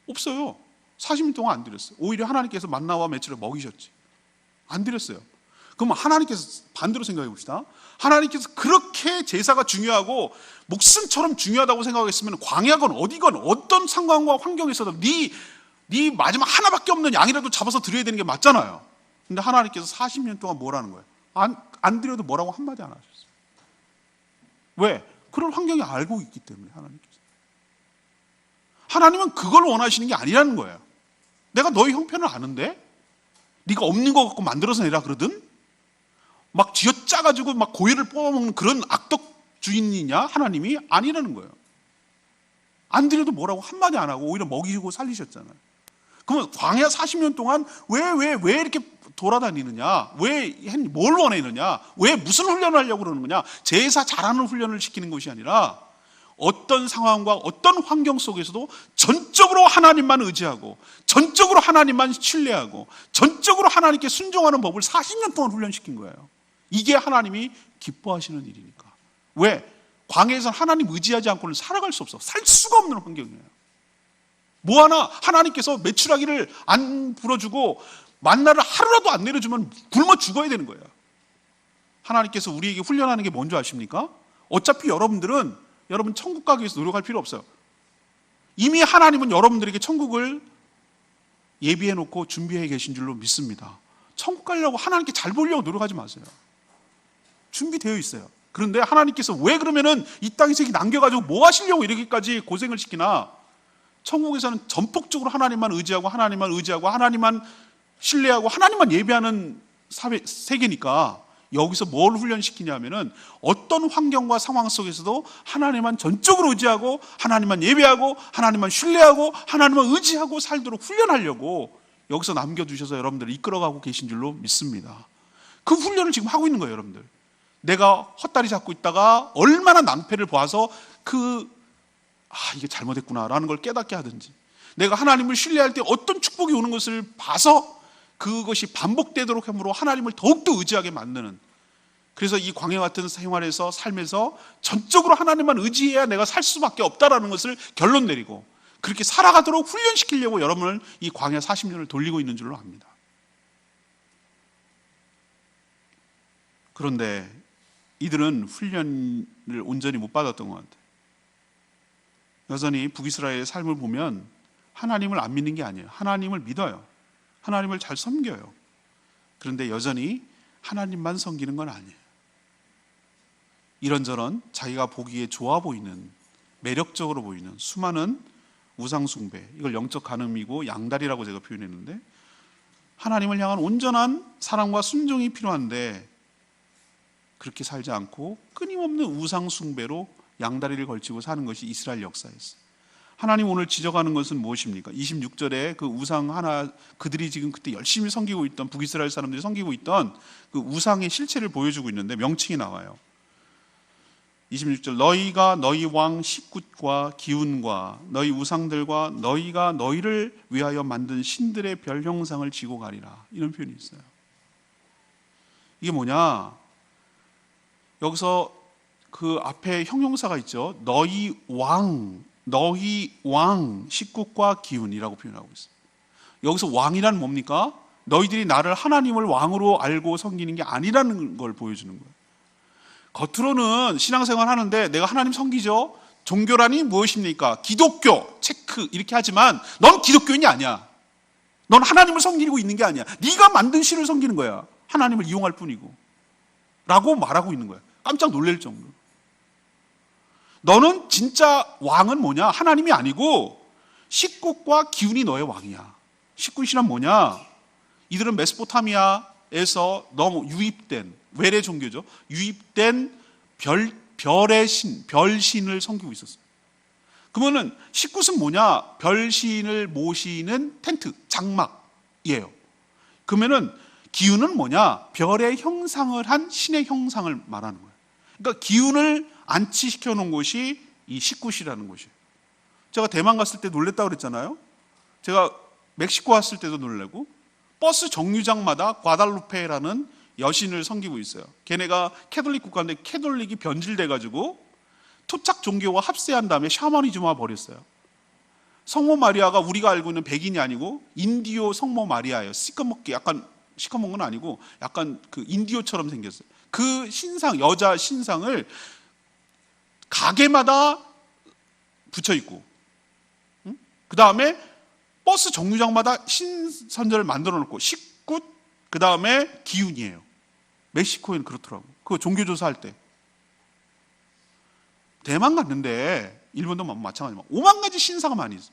없어요. 40년 동안 안 드렸어요. 오히려 하나님께서 만나와 메추를 먹이셨지. 안 드렸어요. 그럼 하나님께서 반대로 생각해 봅시다. 하나님께서 그렇게 제사가 중요하고 목숨처럼 중요하다고 생각했으면 광야건 어디건 어떤 상황과 환경에서도 네 마지막 하나밖에 없는 양이라도 잡아서 드려야 되는 게 맞잖아요. 근데 하나님께서 40년 동안 뭐라는 거예요? 안 드려도 뭐라고 한마디 안 하셨어요. 왜? 그런 환경이 알고 있기 때문에. 하나님은 그걸 원하시는 게 아니라는 거예요. 내가 너희 형편을 아는데 네가 없는 거 갖고 만들어서 내라 그러든 막 쥐어짜가지고 막 고기를 뽑아먹는 그런 악덕주인이냐? 하나님이 아니라는 거예요. 안 드려도 뭐라고 한마디 안 하고 오히려 먹이고 살리셨잖아요. 그러면 광야 40년 동안 왜 이렇게 돌아다니느냐? 뭘 원하느냐? 왜 무슨 훈련을 하려고 그러는 거냐? 제사 잘하는 훈련을 시키는 것이 아니라 어떤 상황과 어떤 환경 속에서도 전적으로 하나님만 의지하고 전적으로 하나님만 신뢰하고 전적으로 하나님께 순종하는 법을 40년 동안 훈련시킨 거예요. 이게 하나님이 기뻐하시는 일이니까. 왜? 광야에서는 하나님 의지하지 않고는 살아갈 수 없어. 살 수가 없는 환경이에요. 뭐 하나 하나님께서 메추라기를 안 불어주고 만나를 하루라도 안 내려주면 굶어 죽어야 되는 거예요. 하나님께서 우리에게 훈련하는 게 뭔지 아십니까? 어차피 여러분 천국 가기 위해서 노력할 필요 없어요. 이미 하나님은 여러분들에게 천국을 예비해 놓고 준비해 계신 줄로 믿습니다. 천국 가려고 하나님께 잘 보려고 노력하지 마세요. 준비되어 있어요. 그런데 하나님께서 왜 그러면은 이 땅에 남겨가지고 뭐 하시려고 이렇게까지 고생을 시키나? 천국에서는 전폭적으로 하나님만 의지하고 하나님만 신뢰하고 하나님만 예배하는 세계니까 여기서 뭘 훈련시키냐면은 어떤 환경과 상황 속에서도 하나님만 전적으로 의지하고 하나님만 예배하고 하나님만 신뢰하고 하나님만 의지하고 살도록 훈련하려고 여기서 남겨두셔서 여러분들을 이끌어가고 계신 줄로 믿습니다. 그 훈련을 지금 하고 있는 거예요. 여러분들, 내가 헛다리 잡고 있다가 얼마나 낭패를 봐서 그 이게 잘못했구나라는 걸 깨닫게 하든지, 내가 하나님을 신뢰할 때 어떤 축복이 오는 것을 봐서 그것이 반복되도록 함으로 하나님을 더욱더 의지하게 만드는, 그래서 이 광야 같은 생활에서 삶에서 전적으로 하나님만 의지해야 내가 살 수밖에 없다라는 것을 결론 내리고 그렇게 살아가도록 훈련시키려고 여러분을 이 광야 40년을 돌리고 있는 줄로 압니다. 그런데 이들은 훈련을 온전히 못 받았던 것 같아요. 여전히 북이스라엘의 삶을 보면 하나님을 안 믿는 게 아니에요. 하나님을 믿어요. 하나님을 잘 섬겨요. 그런데 여전히 하나님만 섬기는 건 아니에요. 이런저런 자기가 보기에 좋아 보이는, 매력적으로 보이는 수많은 우상숭배, 이걸 영적 간음이고 양다리라고 제가 표현했는데, 하나님을 향한 온전한 사랑과 순종이 필요한데 그렇게 살지 않고 끊임없는 우상숭배로 양다리를 걸치고 사는 것이 이스라엘 역사였어요. 하나님 오늘 지적하는 것은 무엇입니까? 26절에 그 우상 하나, 그들이 지금 그때 열심히 섬기고 있던, 북이스라엘 사람들이 섬기고 있던 그 우상의 실체를 보여주고 있는데 명칭이 나와요. 26절, 너희가 너희 왕 식굿과 기운과 너희 우상들과 너희가 너희를 위하여 만든 신들의 별 형상을 지고 가리라, 이런 표현이 있어요. 이게 뭐냐? 여기서 그 앞에 형용사가 있죠. 너희 왕 식굿과 기운이라고 표현하고 있어요. 여기서 왕이란 뭡니까? 너희들이 나를 하나님을 왕으로 알고 섬기는 게 아니라는 걸 보여주는 거예요. 겉으로는 신앙생활 하는데 내가 하나님 섬기죠. 종교란이 무엇입니까? 기독교 체크 이렇게 하지만 넌 기독교인이 아니야. 넌 하나님을 섬기고 있는 게 아니야. 네가 만든 신을 섬기는 거야. 하나님을 이용할 뿐이고 라고 말하고 있는 거야. 깜짝 놀랄 정도로. 너는 진짜 왕은 뭐냐? 하나님이 아니고 식굿과 기운이 너의 왕이야. 식굿이란 뭐냐? 이들은 메소포타미아에서 너무 유입된 외래 종교죠. 유입된 별의 신, 별신을 섬기고 있었어요. 그러면은 식굿은 뭐냐? 별신을 모시는 텐트, 장막이에요. 그러면은 기운은 뭐냐? 별의 형상을 한 신의 형상을 말하는 거예요. 그러니까 기운을 안치시켜 놓은 곳이 이 식굿이라는 곳이에요. 제가 대만 갔을 때 놀랬다고 그랬잖아요. 제가 멕시코 왔을 때도 놀래고, 버스 정류장마다 과달루페라는 여신을 섬기고 있어요. 걔네가 캐톨릭 국가인데 캐톨릭이 변질돼가지고 토착 종교와 합세한 다음에 샤머니즘화 버렸어요. 성모 마리아가 우리가 알고 있는 백인이 아니고 인디오 성모 마리아예요. 시커멓게, 약간 시커먼 건 아니고 약간 그 인디오처럼 생겼어요. 그 신상, 여자 신상을 가게마다 붙여 있고, 그 다음에 버스 정류장마다 신선전을 만들어 놓고, 식굿, 그 다음에 기운이에요. 멕시코에는 그렇더라고. 그거 종교조사할 때. 대만 갔는데, 일본도 마찬가지지만 5만 가지 신사가 많이 있어요.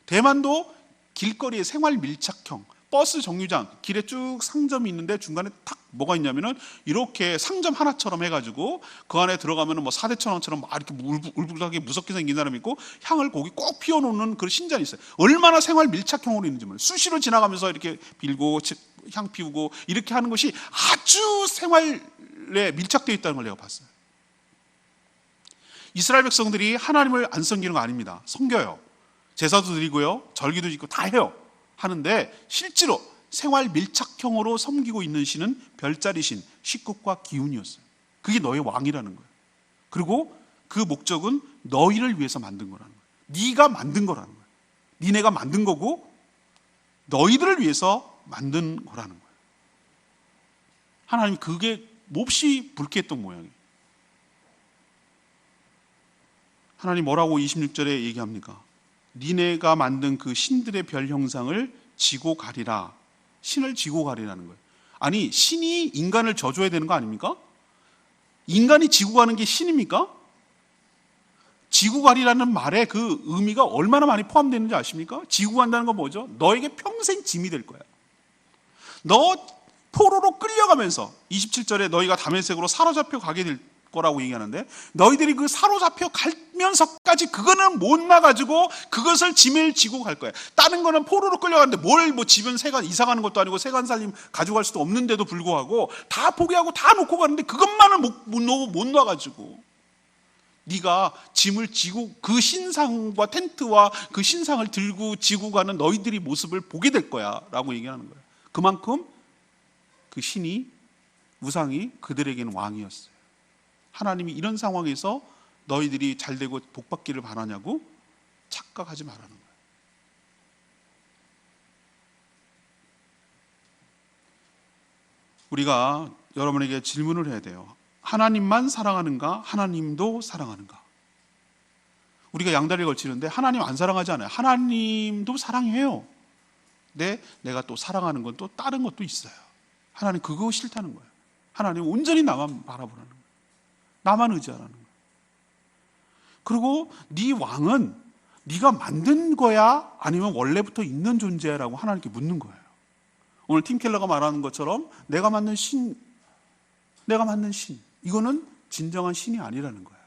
대만도 길거리에 생활 밀착형, 버스 정류장, 길에 쭉 상점이 있는데 중간에 탁 뭐가 있냐면은 이렇게 상점 하나처럼 해가지고 그 안에 들어가면은 뭐 사대천왕처럼 막 이렇게 울불하게 무섭게 생긴 사람이 있고, 향을 거기 꼭 피워놓는 그런 신전이 있어요. 얼마나 생활 밀착형으로 있는지 몰라요. 수시로 지나가면서 이렇게 빌고 향 피우고 이렇게 하는 것이 아주 생활에 밀착되어 있다는 걸 내가 봤어요. 이스라엘 백성들이 하나님을 안 섬기는 거 아닙니다. 섬겨요. 제사도 드리고요, 절기도 짓고 다 해요. 하는데 실제로 생활 밀착형으로 섬기고 있는 신은 별자리 신, 식굿과 기운이었어요. 그게 너의 왕이라는 거예요. 그리고 그 목적은 너희를 위해서 만든 거라는 거예요. 네가 만든 거라는 거예요. 니네가 만든 거고 너희들을 위해서 만든 거라는 거예요. 하나님이 그게 몹시 불쾌했던 모양이에요. 하나님 뭐라고 26절에 얘기합니까? 니네가 만든 그 신들의 별 형상을 지고 가리라. 신을 지고 가리라는 거예요. 아니, 신이 인간을 져줘야 되는 거 아닙니까? 인간이 지고 가는 게 신입니까? 지고 가리라는 말에 그 의미가 얼마나 많이 포함되는지 아십니까? 지고 간다는 건 뭐죠? 너에게 평생 짐이 될 거야. 너 포로로 끌려가면서 27절에 너희가 다메섹으로 사로잡혀 가게 될 거라고 얘기하는데, 너희들이 그 사로잡혀 가면서까지 그거는 못 나가지고 그것을 짐을 지고 갈 거야. 다른 거는 포로로 끌려가는데 뭘 뭐 집은 세간 이사 가는 것도 아니고 세간 살림 가져갈 수도 없는데도 불구하고 다 포기하고 다 놓고 가는데 그것만은 못 놔가지고 네가 짐을 지고 그 신상과 텐트와 그 신상을 들고 지고 가는 너희들이 모습을 보게 될 거야 라고 얘기하는 거예요. 그만큼 그 신이, 우상이 그들에게는 왕이었어요. 하나님이 이런 상황에서 너희들이 잘되고 복받기를 바라냐고 착각하지 말라는 거예요. 우리가 여러분에게 질문을 해야 돼요. 하나님만 사랑하는가? 하나님도 사랑하는가? 우리가 양다리를 걸치는데 하나님 안 사랑하지 않아요. 하나님도 사랑해요. 근데 내가 또 사랑하는 건 또 다른 것도 있어요. 하나님 그거 싫다는 거예요. 하나님 온전히 나만 바라보라는 거예요. 나만 의지하라는 거예요. 그리고 네 왕은 네가 만든 거야? 아니면 원래부터 있는 존재야라고 하나님께 묻는 거예요. 오늘 팀 켈러가 말하는 것처럼 내가 만든 신, 이거는 진정한 신이 아니라는 거예요.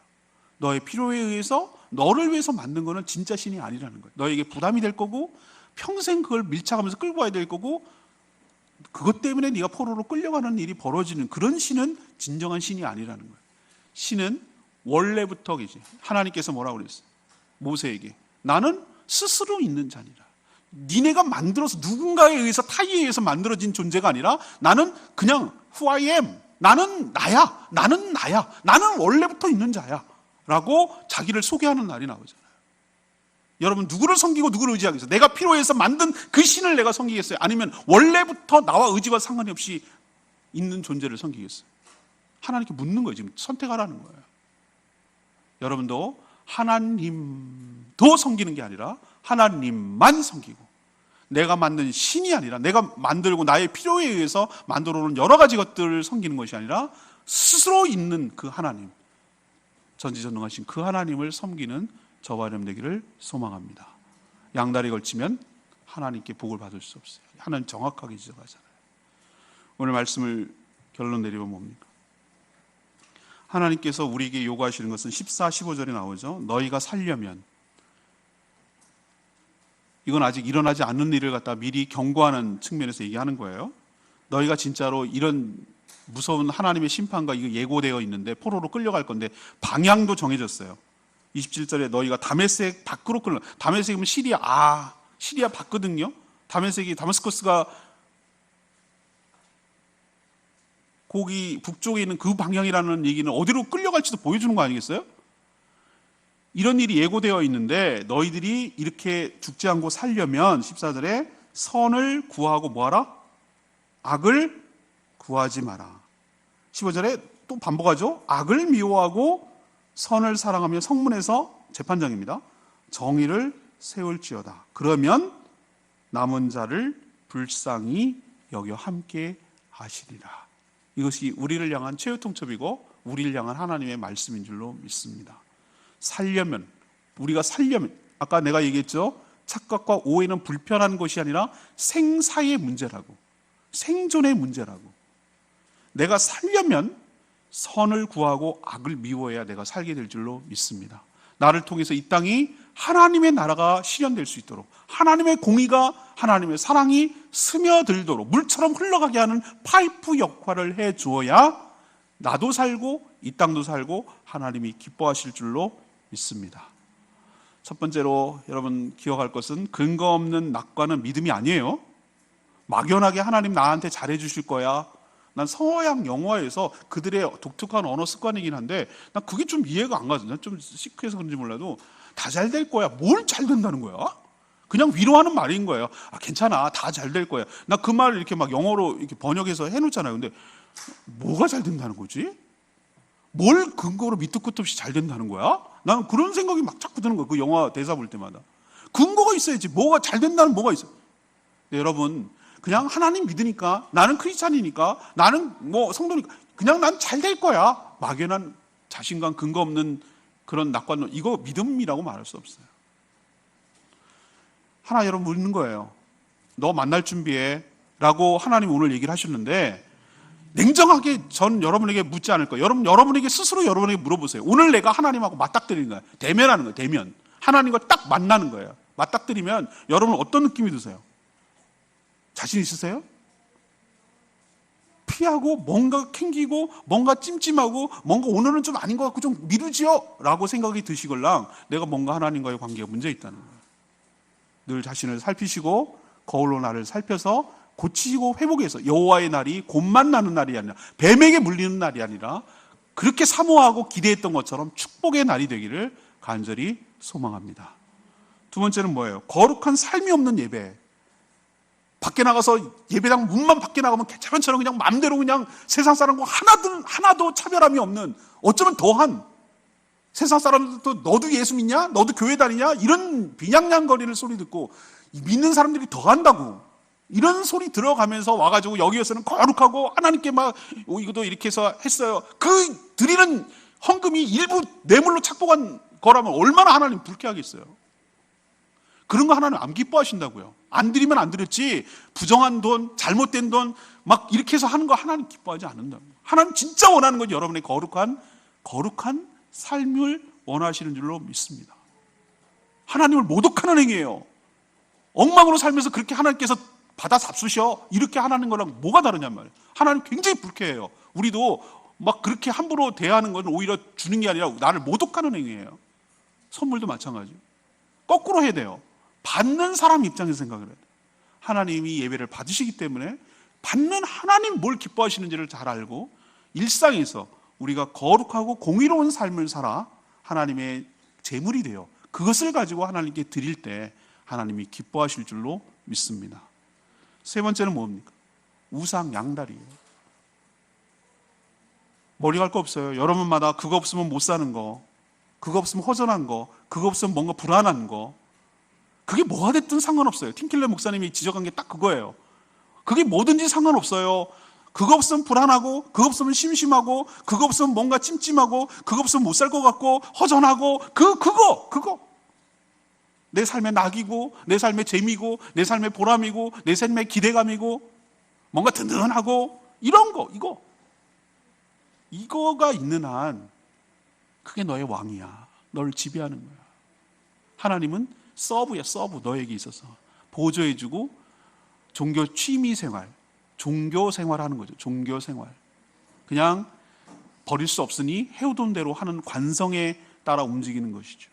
너의 필요에 의해서, 너를 위해서 만든 거는 진짜 신이 아니라는 거예요. 너에게 부담이 될 거고 평생 그걸 밀착하면서 끌고 와야 될 거고 그것 때문에 네가 포로로 끌려가는 일이 벌어지는 그런 신은 진정한 신이 아니라는 거예요. 신은 원래부터 계시. 하나님께서 뭐라고 그랬어요? 모세에게 나는 스스로 있는 자니라. 니네가 만들어서 누군가에 의해서 타의에 의해서 만들어진 존재가 아니라 나는 그냥 who I am. 나는 나야. 나는 원래부터 있는 자야. 라고 자기를 소개하는 날이 나오잖아요. 여러분 누구를 섬기고 누구를 의지하겠어요? 내가 필요해서 만든 그 신을 내가 섬기겠어요? 아니면 원래부터 나와 의지와 상관이 없이 있는 존재를 섬기겠어요? 하나님께 묻는 거예요. 지금 선택하라는 거예요. 여러분도 하나님도 섬기는 게 아니라 하나님만 섬기고 내가 만든 신이 아니라 내가 만들고 나의 필요에 의해서 만들어 놓은 여러 가지 것들을 섬기는 것이 아니라 스스로 있는 그 하나님, 전지전능하신 그 하나님을 섬기는 저와 여러분 되기를 소망합니다. 양다리 걸치면 하나님께 복을 받을 수 없어요. 하나님 정확하게 지적하잖아요. 오늘 말씀을 결론 내리면 뭡니까? 하나님께서 우리에게 요구하시는 것은 14, 15절에 나오죠. 너희가 살려면, 이건 아직 일어나지 않는 일을 갖다 미리 경고하는 측면에서 얘기하는 거예요. 너희가 진짜로 이런 무서운 하나님의 심판과 이거 예고되어 있는데 포로로 끌려갈 건데 방향도 정해졌어요. 27절에 너희가 다메섹 밖으로 다메섹이면 시리아 밖거든요. 다메스커스가 거기 북쪽에 있는 그 방향이라는 얘기는 어디로 끌려갈지도 보여주는 거 아니겠어요? 이런 일이 예고되어 있는데 너희들이 이렇게 죽지 않고 살려면 14절에 선을 구하고 뭐하라? 악을 구하지 마라. 15절에 또 반복하죠. 악을 미워하고 선을 사랑하며 성문에서 재판장입니다. 정의를 세울지어다. 그러면 남은 자를 불쌍히 여겨 함께 하시리라. 이것이 우리를 향한 최후 통첩이고 우리를 향한 하나님의 말씀인 줄로 믿습니다. 우리가 살려면 아까 내가 얘기했죠. 착각과 오해는 불편한 것이 아니라 생사의 문제라고, 생존의 문제라고. 내가 살려면 선을 구하고 악을 미워해야 내가 살게 될 줄로 믿습니다. 나를 통해서 이 땅이 하나님의 나라가 실현될 수 있도록, 하나님의 공의가, 하나님의 사랑이 스며들도록 물처럼 흘러가게 하는 파이프 역할을 해 주어야 나도 살고 이 땅도 살고 하나님이 기뻐하실 줄로 믿습니다. 첫 번째로 여러분 기억할 것은 근거 없는 낙관은 믿음이 아니에요. 막연하게 하나님 나한테 잘해 주실 거야. 난 서양 영화에서 그들의 독특한 언어 습관이긴 한데 난 그게 좀 이해가 안 가거든요. 좀 시크해서 그런지 몰라도 다 잘 될 거야. 뭘 잘 된다는 거야? 그냥 위로하는 말인 거예요. 괜찮아. 다 잘 될 거야. 나 그 말을 이렇게 막 영어로 이렇게 번역해서 해놓잖아요. 근데 뭐가 잘 된다는 거지? 뭘 근거로 밑도 끝도 없이 잘 된다는 거야? 나는 그런 생각이 막 자꾸 드는 거예요. 그 영화 대사 볼 때마다. 근거가 있어야지. 뭐가 잘 된다는 뭐가 있어요. 네, 여러분 그냥 하나님 믿으니까, 나는 크리스찬이니까, 나는 뭐 성도니까 그냥 난 잘 될 거야. 막연한 자신감, 근거 없는 그런 낙관론, 이거 믿음이라고 말할 수 없어요. 하나 여러분 묻는 거예요. 너 만날 준비해 라고 하나님 오늘 얘기를 하셨는데 냉정하게 전 여러분에게 묻지 않을 거예요. 여러분에게 스스로 여러분에게 물어보세요. 오늘 내가 하나님하고 맞닥뜨리는 거예요. 대면하는 거예요. 대면. 하나님과 딱 만나는 거예요. 맞닥뜨리면 여러분 어떤 느낌이 드세요? 자신 있으세요? 피하고 뭔가 캥기고 뭔가 찜찜하고 뭔가 오늘은 좀 아닌 것 같고 좀 미루지요 라고 생각이 드시걸랑 내가 뭔가 하나님과의 관계가 문제 있다는 거예요. 늘 자신을 살피시고 거울로 나를 살펴서 고치시고 회복해서 여호와의 날이 곧만 나는 날이 아니라 뱀에게 물리는 날이 아니라 그렇게 사모하고 기대했던 것처럼 축복의 날이 되기를 간절히 소망합니다. 두 번째는 뭐예요? 거룩한 삶이 없는 예배. 밖에 나가서 예배당 문만 밖에 나가면 개차반처럼 그냥 마음대로 그냥 세상 사람과 하나도 차별함이 없는, 어쩌면 더한, 세상 사람들도 너도 예수 믿냐? 너도 교회 다니냐? 이런 비냥냥거리는 소리 듣고 믿는 사람들이 더 한다고 이런 소리 들어가면서 와가지고 여기에서는 거룩하고 하나님께 막 이것도 이렇게 해서 했어요. 그 드리는 헌금이 일부 뇌물로 착복한 거라면 얼마나 하나님 불쾌하겠어요. 그런 거 하나님 안 기뻐하신다고요. 안 드리면 안 드렸지 부정한 돈, 잘못된 돈 막 이렇게 해서 하는 거 하나님 기뻐하지 않는다고요. 하나님 진짜 원하는 건 여러분의 거룩한 삶을 원하시는 줄로 믿습니다. 하나님을 모독하는 행위예요. 엉망으로 살면서 그렇게 하나님께서 받아 잡수셔 이렇게 하는 거랑 뭐가 다르냔 말이에요. 하나님 굉장히 불쾌해요. 우리도 막 그렇게 함부로 대하는 건 오히려 주는 게 아니라 나를 모독하는 행위예요. 선물도 마찬가지예요. 거꾸로 해야 돼요. 받는 사람 입장에서 생각을 해야 돼요. 하나님이 예배를 받으시기 때문에 받는 하나님 뭘 기뻐하시는지를 잘 알고 일상에서 우리가 거룩하고 공의로운 삶을 살아 하나님의 제물이 되어 그것을 가지고 하나님께 드릴 때 하나님이 기뻐하실 줄로 믿습니다. 세 번째는 뭡니까? 우상 양다리예요. 머리 갈 거 없어요. 여러분마다 그거 없으면 못 사는 거, 그거 없으면 허전한 거, 그거 없으면 뭔가 불안한 거, 그게 뭐가 됐든 상관없어요. 팀킬러 목사님이 지적한 게 딱 그거예요. 그게 뭐든지 상관없어요. 그거 없으면 불안하고, 그거 없으면 심심하고, 그거 없으면 뭔가 찜찜하고, 그거 없으면 못 살 것 같고, 허전하고, 그거. 내 삶의 낙이고, 내 삶의 재미고, 내 삶의 보람이고, 내 삶의 기대감이고, 뭔가 든든하고, 이런 거, 이거가 있는 한, 그게 너의 왕이야. 너를 지배하는 거야. 하나님은 서브야, 서브. 너에게 있어서. 보조해주고, 종교 취미 생활, 종교 생활하는 거죠. 종교 생활. 그냥 버릴 수 없으니 해오던 대로 하는 관성에 따라 움직이는 것이죠.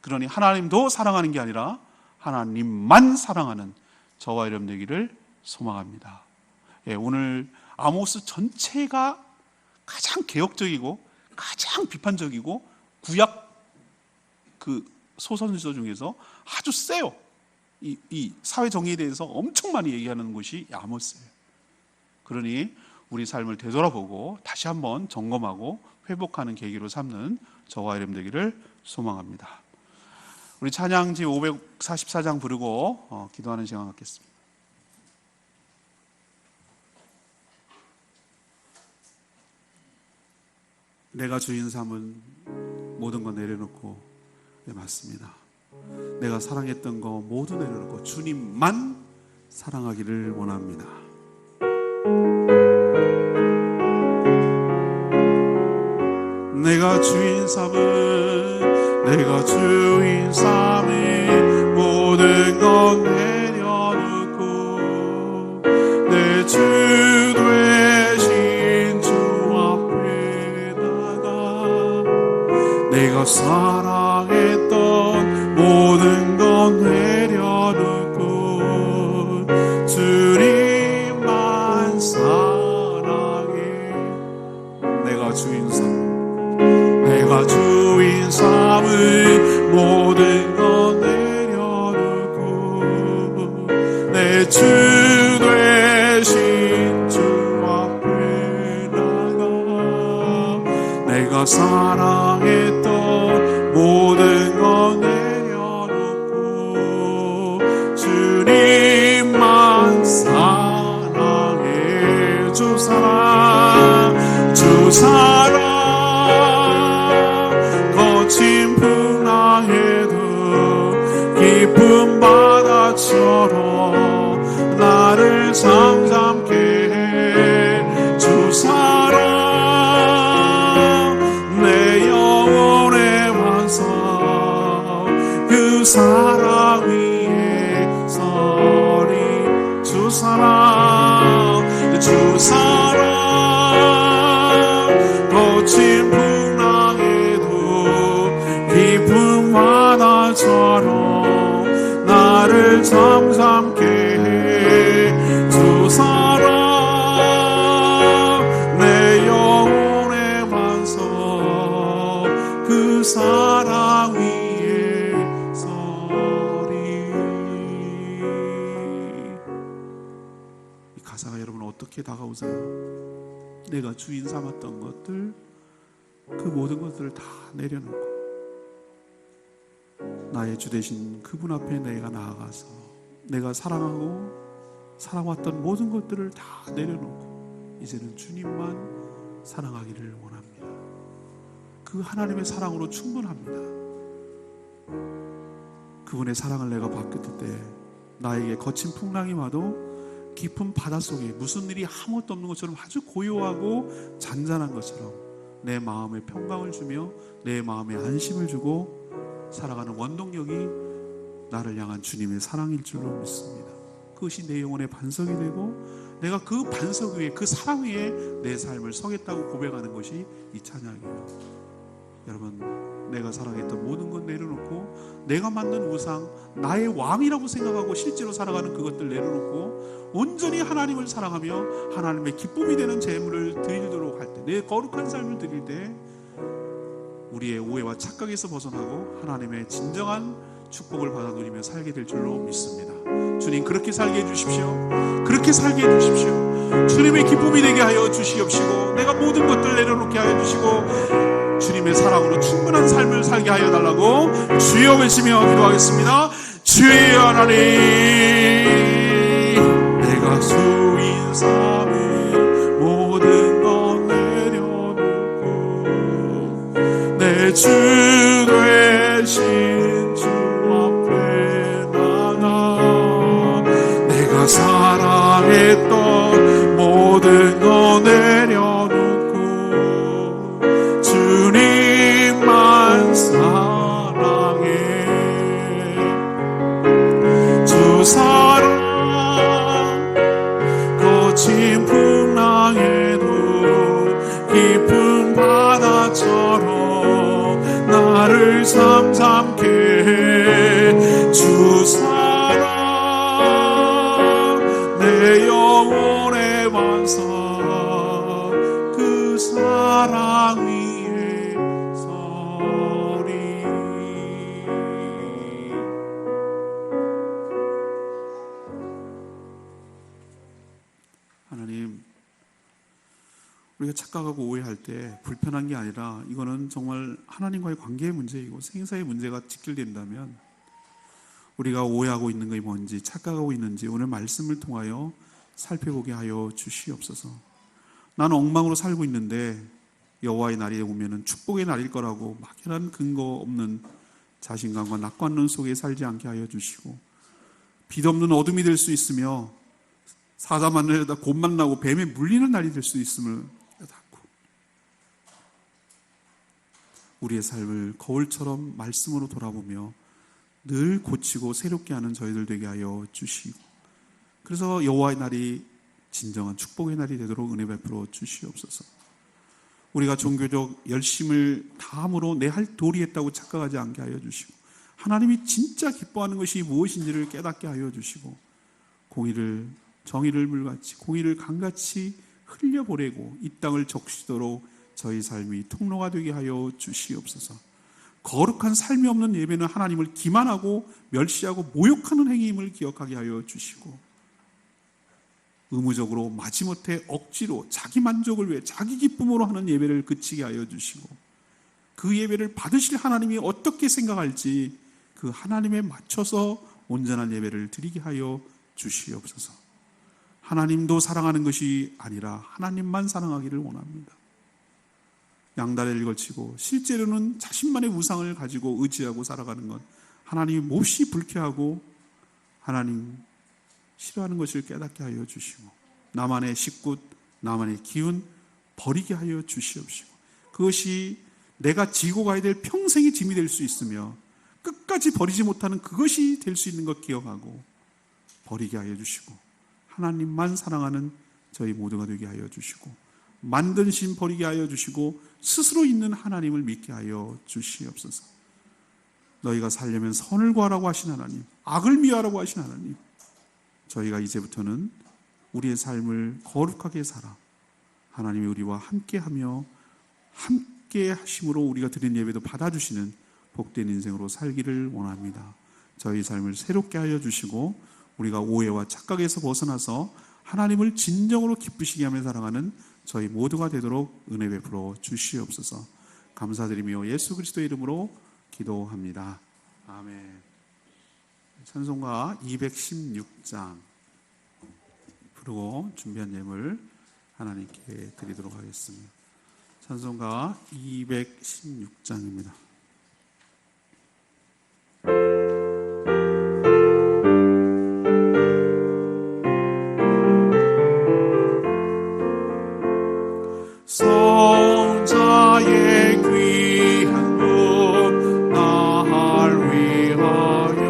그러니 하나님도 사랑하는 게 아니라 하나님만 사랑하는 저와 여러분 되기를 소망합니다. 예, 오늘 아모스 전체가 가장 개혁적이고 가장 비판적이고 구약 그 소선지서 중에서 아주 세요. 이 사회 정의에 대해서 엄청 많이 얘기하는 곳이 아모스예요. 그러니 우리 삶을 되돌아보고 다시 한번 점검하고 회복하는 계기로 삼는 저와 여러분 되기를 소망합니다. 우리 찬양지 544장 부르고 기도하는 시간 갖겠습니다. 내가 주인 삼은 모든 거 내려놓고, 네, 맞습니다. 내가 사랑했던 거 모두 내려놓고 주님만 사랑하기를 원합니다. 내가 주인 삼은 모든 건 내려놓고 내 주 되신 주 앞에 나가 내가 사랑했던 모든 건 내려놓고 주님만 사랑해. 내가 주인 삼은 모든 건 내려놓고 내 주 되신 주 앞에 나가 내가 사랑했던 모든 건 내려놓고 주님만 사랑해. 주 사랑 거친 풍랑에도 깊은 바다처럼 나를 잠잠케 해. 주 사랑 내 영혼의 완성 그 사랑 위에 서리. 주 사랑 주 사랑 거친 풍랑에도 깊은 바다처럼 나를 잠잠케 해. 주 사랑 내 영혼의 반석 그 사랑 위에 서리. 이 가사가 여러분 어떻게 다가오세요? 내가 주인 삼았던 것들, 그 모든 것들을 다 내려놓고 나의 주 되신 그분 앞에 내가 나아가서 내가 사랑하고 사랑왔던 모든 것들을 다 내려놓고 이제는 주님만 사랑하기를 원합니다. 그 하나님의 사랑으로 충분합니다. 그분의 사랑을 내가 받게 될 때 나에게 거친 풍랑이 와도 깊은 바닷속에 무슨 일이 아무것도 없는 것처럼 아주 고요하고 잔잔한 것처럼 내 마음에 평강을 주며 내 마음에 안심을 주고 살아가는 원동력이 나를 향한 주님의 사랑일 줄로 믿습니다. 그것이 내 영혼의 반석이 되고 내가 그 반석 위에, 그 사랑 위에 내 삶을 서겠다고 고백하는 것이 이 찬양이에요. 여러분, 내가 사랑했던 모든 것 내려놓고 내가 만든 우상, 나의 왕이라고 생각하고 실제로 살아가는 그것들 내려놓고 온전히 하나님을 사랑하며 하나님의 기쁨이 되는 제물을 드리도록 할 때, 내 거룩한 삶을 드릴 때 우리의 오해와 착각에서 벗어나고 하나님의 진정한 축복을 받아 누리며 살게 될 줄로 믿습니다. 주님, 그렇게 살게 해주십시오. 그렇게 살게 해주십시오. 주님의 기쁨이 되게 하여 주시옵시고 내가 모든 것들 내려놓게 하여 주시고 주님의 사랑으로 충분한 삶을 살게 하여 달라고 주여 외치며 기도하겠습니다. 주여 하나님, 내가 주인 삼은 모든 것 내려놓고 내 주 되신 주 앞에 나가 내가 사랑했던 모든 것 내려놓고 주님만 사랑해. 주 사랑 거친 풍랑에도 깊은 바다처럼 나를 잠잠케 해. 주 사랑 내 영혼의 반석 그 사랑 위에 서리. 하나님, 우리가 착각하고 오해할 때 불편한 게 아니라 이거는 정말 하나님과의 관계의 문제이고 생사의 문제가 직결된다면 우리가 오해하고 있는 것이 뭔지, 착각하고 있는지 오늘 말씀을 통하여 살펴보게 하여 주시옵소서. 나는 엉망으로 살고 있는데 여호와의 날이 오면은 축복의 날일 거라고 막연한 근거 없는 자신감과 낙관론 속에 살지 않게 하여 주시고 빛없는 어둠이 될 수 있으며 사자 만나려다 곧 만나고 뱀에 물리는 날이 될 수 있음을 깨닫고 우리의 삶을 거울처럼 말씀으로 돌아보며 늘 고치고 새롭게 하는 저희들 되게 하여 주시고 그래서 여호와의 날이 진정한 축복의 날이 되도록 은혜 베풀어 주시옵소서. 우리가 종교적 열심을 다함으로 내 할 도리했다고 착각하지 않게 하여 주시고 하나님이 진짜 기뻐하는 것이 무엇인지를 깨닫게 하여 주시고 공의를 정의를 물같이 공의를 강같이 흘려보내고 이 땅을 적시도록 저희 삶이 통로가 되게 하여 주시옵소서. 거룩한 삶이 없는 예배는 하나님을 기만하고 멸시하고 모욕하는 행위임을 기억하게 하여 주시고 의무적으로 마지못해 억지로 자기 만족을 위해 자기 기쁨으로 하는 예배를 그치게 하여 주시고 그 예배를 받으실 하나님이 어떻게 생각할지 그 하나님에 맞춰서 온전한 예배를 드리게 하여 주시옵소서. 하나님도 사랑하는 것이 아니라 하나님만 사랑하기를 원합니다. 양다리를 걸치고 실제로는 자신만의 우상을 가지고 의지하고 살아가는 것 하나님이 몹시 불쾌하고 하나님 싫어하는 것을 깨닫게 하여 주시고 나만의 식굿, 나만의 기운 버리게 하여 주시옵시고 그것이 내가 지고 가야 될 평생의 짐이 될 수 있으며 끝까지 버리지 못하는 그것이 될 수 있는 것 기억하고 버리게 하여 주시고 하나님만 사랑하는 저희 모두가 되게 하여 주시고, 만든 신 버리게 하여 주시고 스스로 있는 하나님을 믿게 하여 주시옵소서. 너희가 살려면 선을 구하라고 하신 하나님, 악을 미워하라고 하신 하나님, 저희가 이제부터는 우리의 삶을 거룩하게 살아 하나님이 우리와 함께하며 함께 하심으로 우리가 드린 예배도 받아주시는 복된 인생으로 살기를 원합니다. 저희 삶을 새롭게 하여 주시고 우리가 오해와 착각에서 벗어나서 하나님을 진정으로 기쁘시게 하며 살아가는 저희 모두가 되도록 은혜 베풀어 주시옵소서. 감사드리며 예수 그리스도의 이름으로 기도합니다. 아멘. 찬송가 216장 부르고 준비한 예물 하나님께 드리도록 하겠습니다. 찬송가 216장입니다. 성자의 귀한 분 날 위하여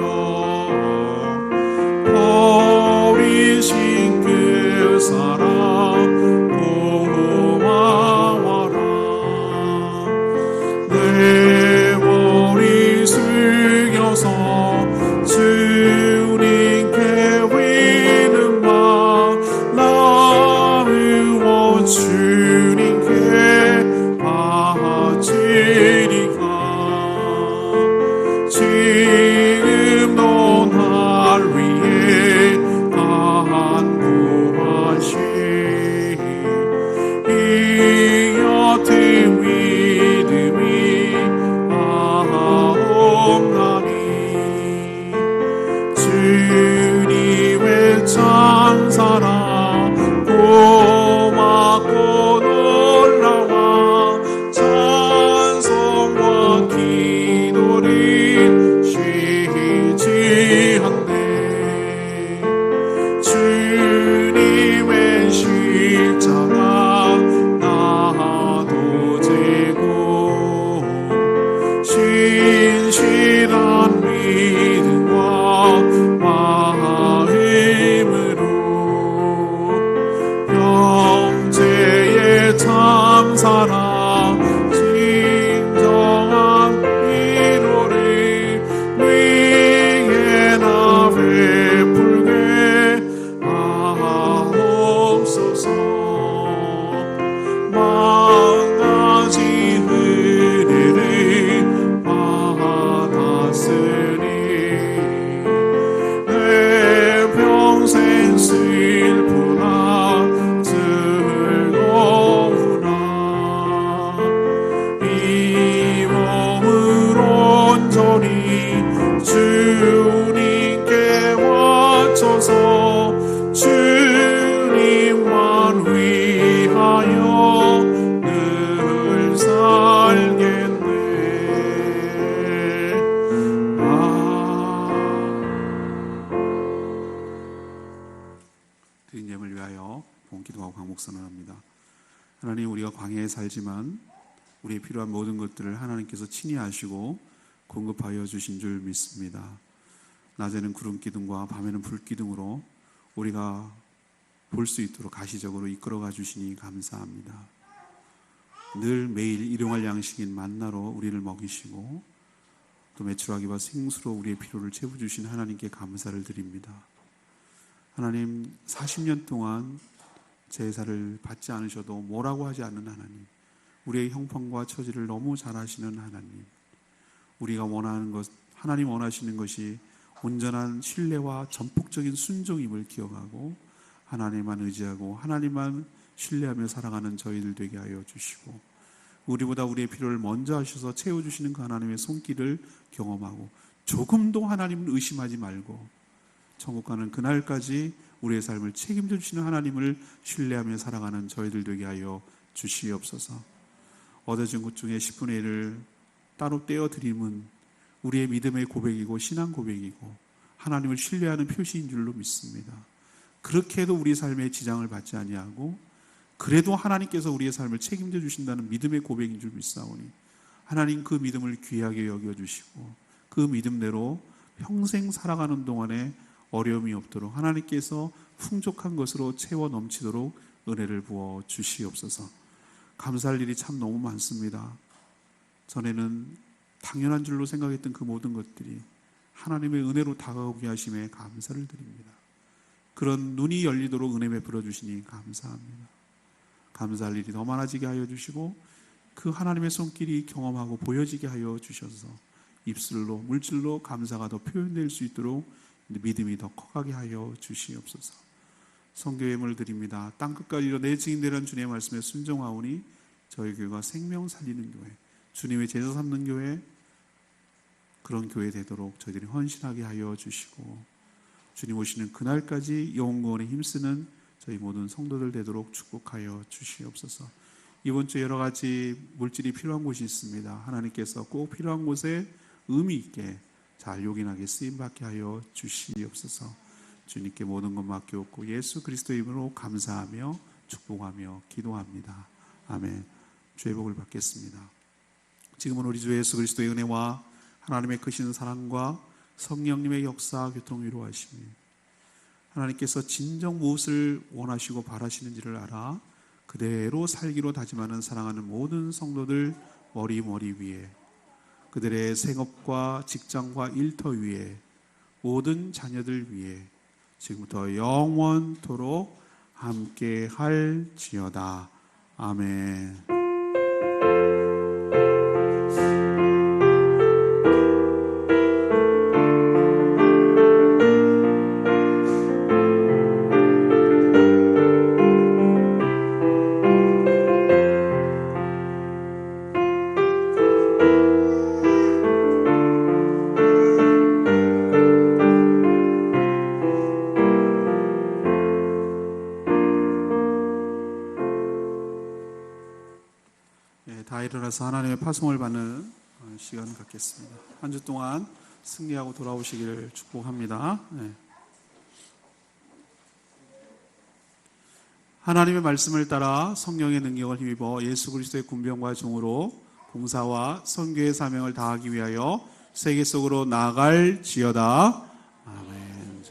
버리신 그 사랑 고마워라. 내 머리 숙여서 주님께 위는마 나 의원 주님께 바치리까. 지금도 날 위해 간구하시 이 여태 믿음이 없나니 주님의 찬사랑 고맙고 놀라와 찬송과 기도를 쉬지 않네. 주님의 십자가 나도 지고 신실한 믿음과 마음으로 형제의 참사랑 진정한 위로를 위에 나 베풀게 하옵소서. 만가지 은혜를 받았으니 내 평생 슬프나 즐거우나 이 몸을 온전히 주님께 바쳐서 주님만 위하여 늘 살겠네. 드린 예물 위하여 본기도하고 강목선언합니다. 하나님, 우리가 광야에 살지만 우리의 필요한 모든 것들을 하나님께서 친히 아시고 공급하여 주신 줄 믿습니다. 낮에는 구름 기둥과 밤에는 불 기둥으로 우리가 볼 수 있도록 가시적으로 이끌어가 주시니 감사합니다. 늘 매일 일용할 양식인 만나로 우리를 먹이시고 또 메추라기와 생수로 우리의 필요를 채워주신 하나님께 감사를 드립니다. 하나님, 40년 동안 제사를 받지 않으셔도 뭐라고 하지 않는 하나님, 우리의 형편과 처지를 너무 잘 아시는 하나님, 우리가 원하는 것, 하나님 원하시는 것이 온전한 신뢰와 전폭적인 순종임을 기억하고 하나님만 의지하고 하나님만 신뢰하며 살아가는 저희들 되게 하여 주시고, 우리보다 우리의 필요를 먼저 하셔서 채워주시는 그 하나님의 손길을 경험하고 조금도 하나님을 의심하지 말고 천국 가는 그날까지 우리의 삶을 책임져 주시는 하나님을 신뢰하며 살아가는 저희들 되게 하여 주시옵소서. 얻어진 것 중에 10분의 1을 따로 떼어드림은 우리의 믿음의 고백이고 신앙 고백이고 하나님을 신뢰하는 표시인 줄로 믿습니다. 그렇게 해도 우리 삶에 지장을 받지 아니하고 그래도 하나님께서 우리의 삶을 책임져 주신다는 믿음의 고백인 줄 믿사오니 하나님, 그 믿음을 귀하게 여겨주시고 그 믿음대로 평생 살아가는 동안에 어려움이 없도록 하나님께서 풍족한 것으로 채워 넘치도록 은혜를 부어 주시옵소서. 감사할 일이 참 너무 많습니다. 전에는 당연한 줄로 생각했던 그 모든 것들이 하나님의 은혜로 다가오게 하심에 감사를 드립니다. 그런 눈이 열리도록 은혜 베풀어 주시니 감사합니다. 감사할 일이 더 많아지게 하여 주시고 그 하나님의 손길이 경험하고 보여지게 하여 주셔서 입술로 물질로 감사가 더 표현될 수 있도록 믿음이 더 커가게 하여 주시옵소서. 선교회임을 드립니다. 땅끝까지 이뤄내 증인되라는 주님의 말씀에 순종하오니 저희 교회가 생명 살리는 교회, 주님의 제자 삼는 교회, 그런 교회 되도록 저희들이 헌신하게 하여 주시고 주님 오시는 그날까지 영원에 힘쓰는 저희 모든 성도들 되도록 축복하여 주시옵소서. 이번 주 여러 가지 물질이 필요한 곳이 있습니다. 하나님께서 꼭 필요한 곳에 의미 있게 잘 요긴하게 쓰임받게 하여 주시옵소서. 주님께 모든 것 맡겨놓고 예수 그리스도의 이름으로 감사하며 축복하며 기도합니다. 아멘. 주의 복을 받겠습니다. 지금은 우리 주 예수 그리스도의 은혜와 하나님의 크신 사랑과 성령님의 역사 교통 위로하시며 하나님께서 진정 무엇을 원하시고 바라시는지를 알아 그대로 살기로 다짐하는 사랑하는 모든 성도들 머리 위에, 그들의 생업과 직장과 일터 위에, 모든 자녀들 위에 지금부터 영원토록 함께 할지어다. 아멘. 다 일어나서 하나님의 파송을 받는 시간 갖겠습니다. 한 주 동안 승리하고 돌아오시기를 축복합니다. 하나님의 말씀을 따라 성령의 능력을 힘입어 예수 그리스도의 군병과 종으로 봉사와 선교의 사명을 다하기 위하여 세계 속으로 나아갈지어다. 아멘.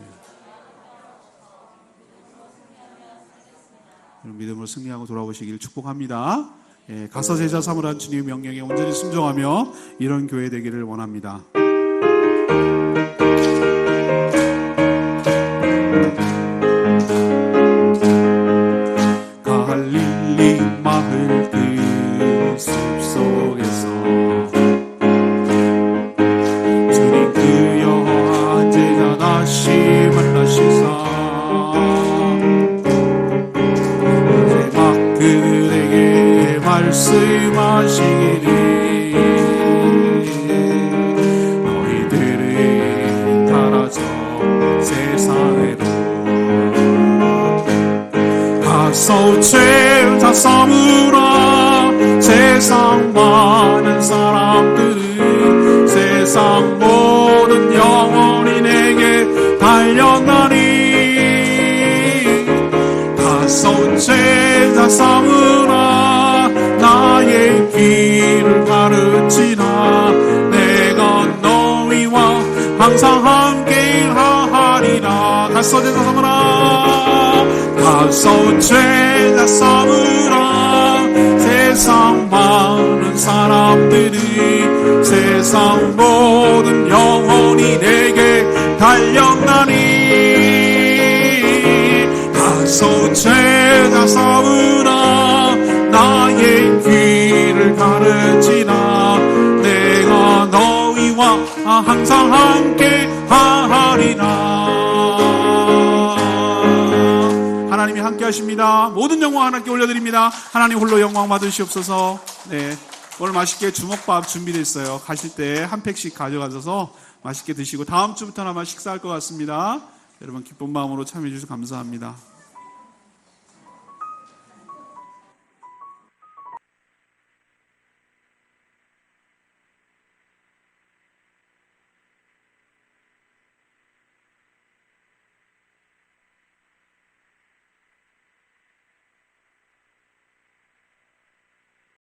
믿음으로 승리하고 돌아오시기를 축복합니다. 가서 제자 삼으라는 주님의 명령에 온전히 순종하며 이런 교회 되기를 원합니다. 갈릴리 마을 그 숲속에서 주님 그 영한 제자 다시 만나시사 이제 막 그에게 말씀하시기를 너희들은 따라서 세상으로 가서 죄다 삼으라. 세상 많은 사람들은 세상 모든 영혼이 내게 달려가니 가서 죄다 삼으라. 나의 길을 가르치라. 내가 너희와 항상 함께 하리라. 가서 제자 삼으라. 가서 죄다 삼으라. 세상 많은 사람들이 세상 모든 영혼이 내게 달려가니 가서 죄다 삼으라. 나의 길을 가르치라. 내가 너희와 항상 함께 하리라. 하나님이 함께 하십니다. 모든 영광 하나님께 올려드립니다. 하나님 홀로 영광 받으시옵소서. 네, 오늘 맛있게 주먹밥 준비되어 있어요. 가실 때 한 팩씩 가져가셔서 맛있게 드시고 다음 주부터는 아마 식사할 것 같습니다. 여러분 기쁜 마음으로 참여해 주셔서 감사합니다.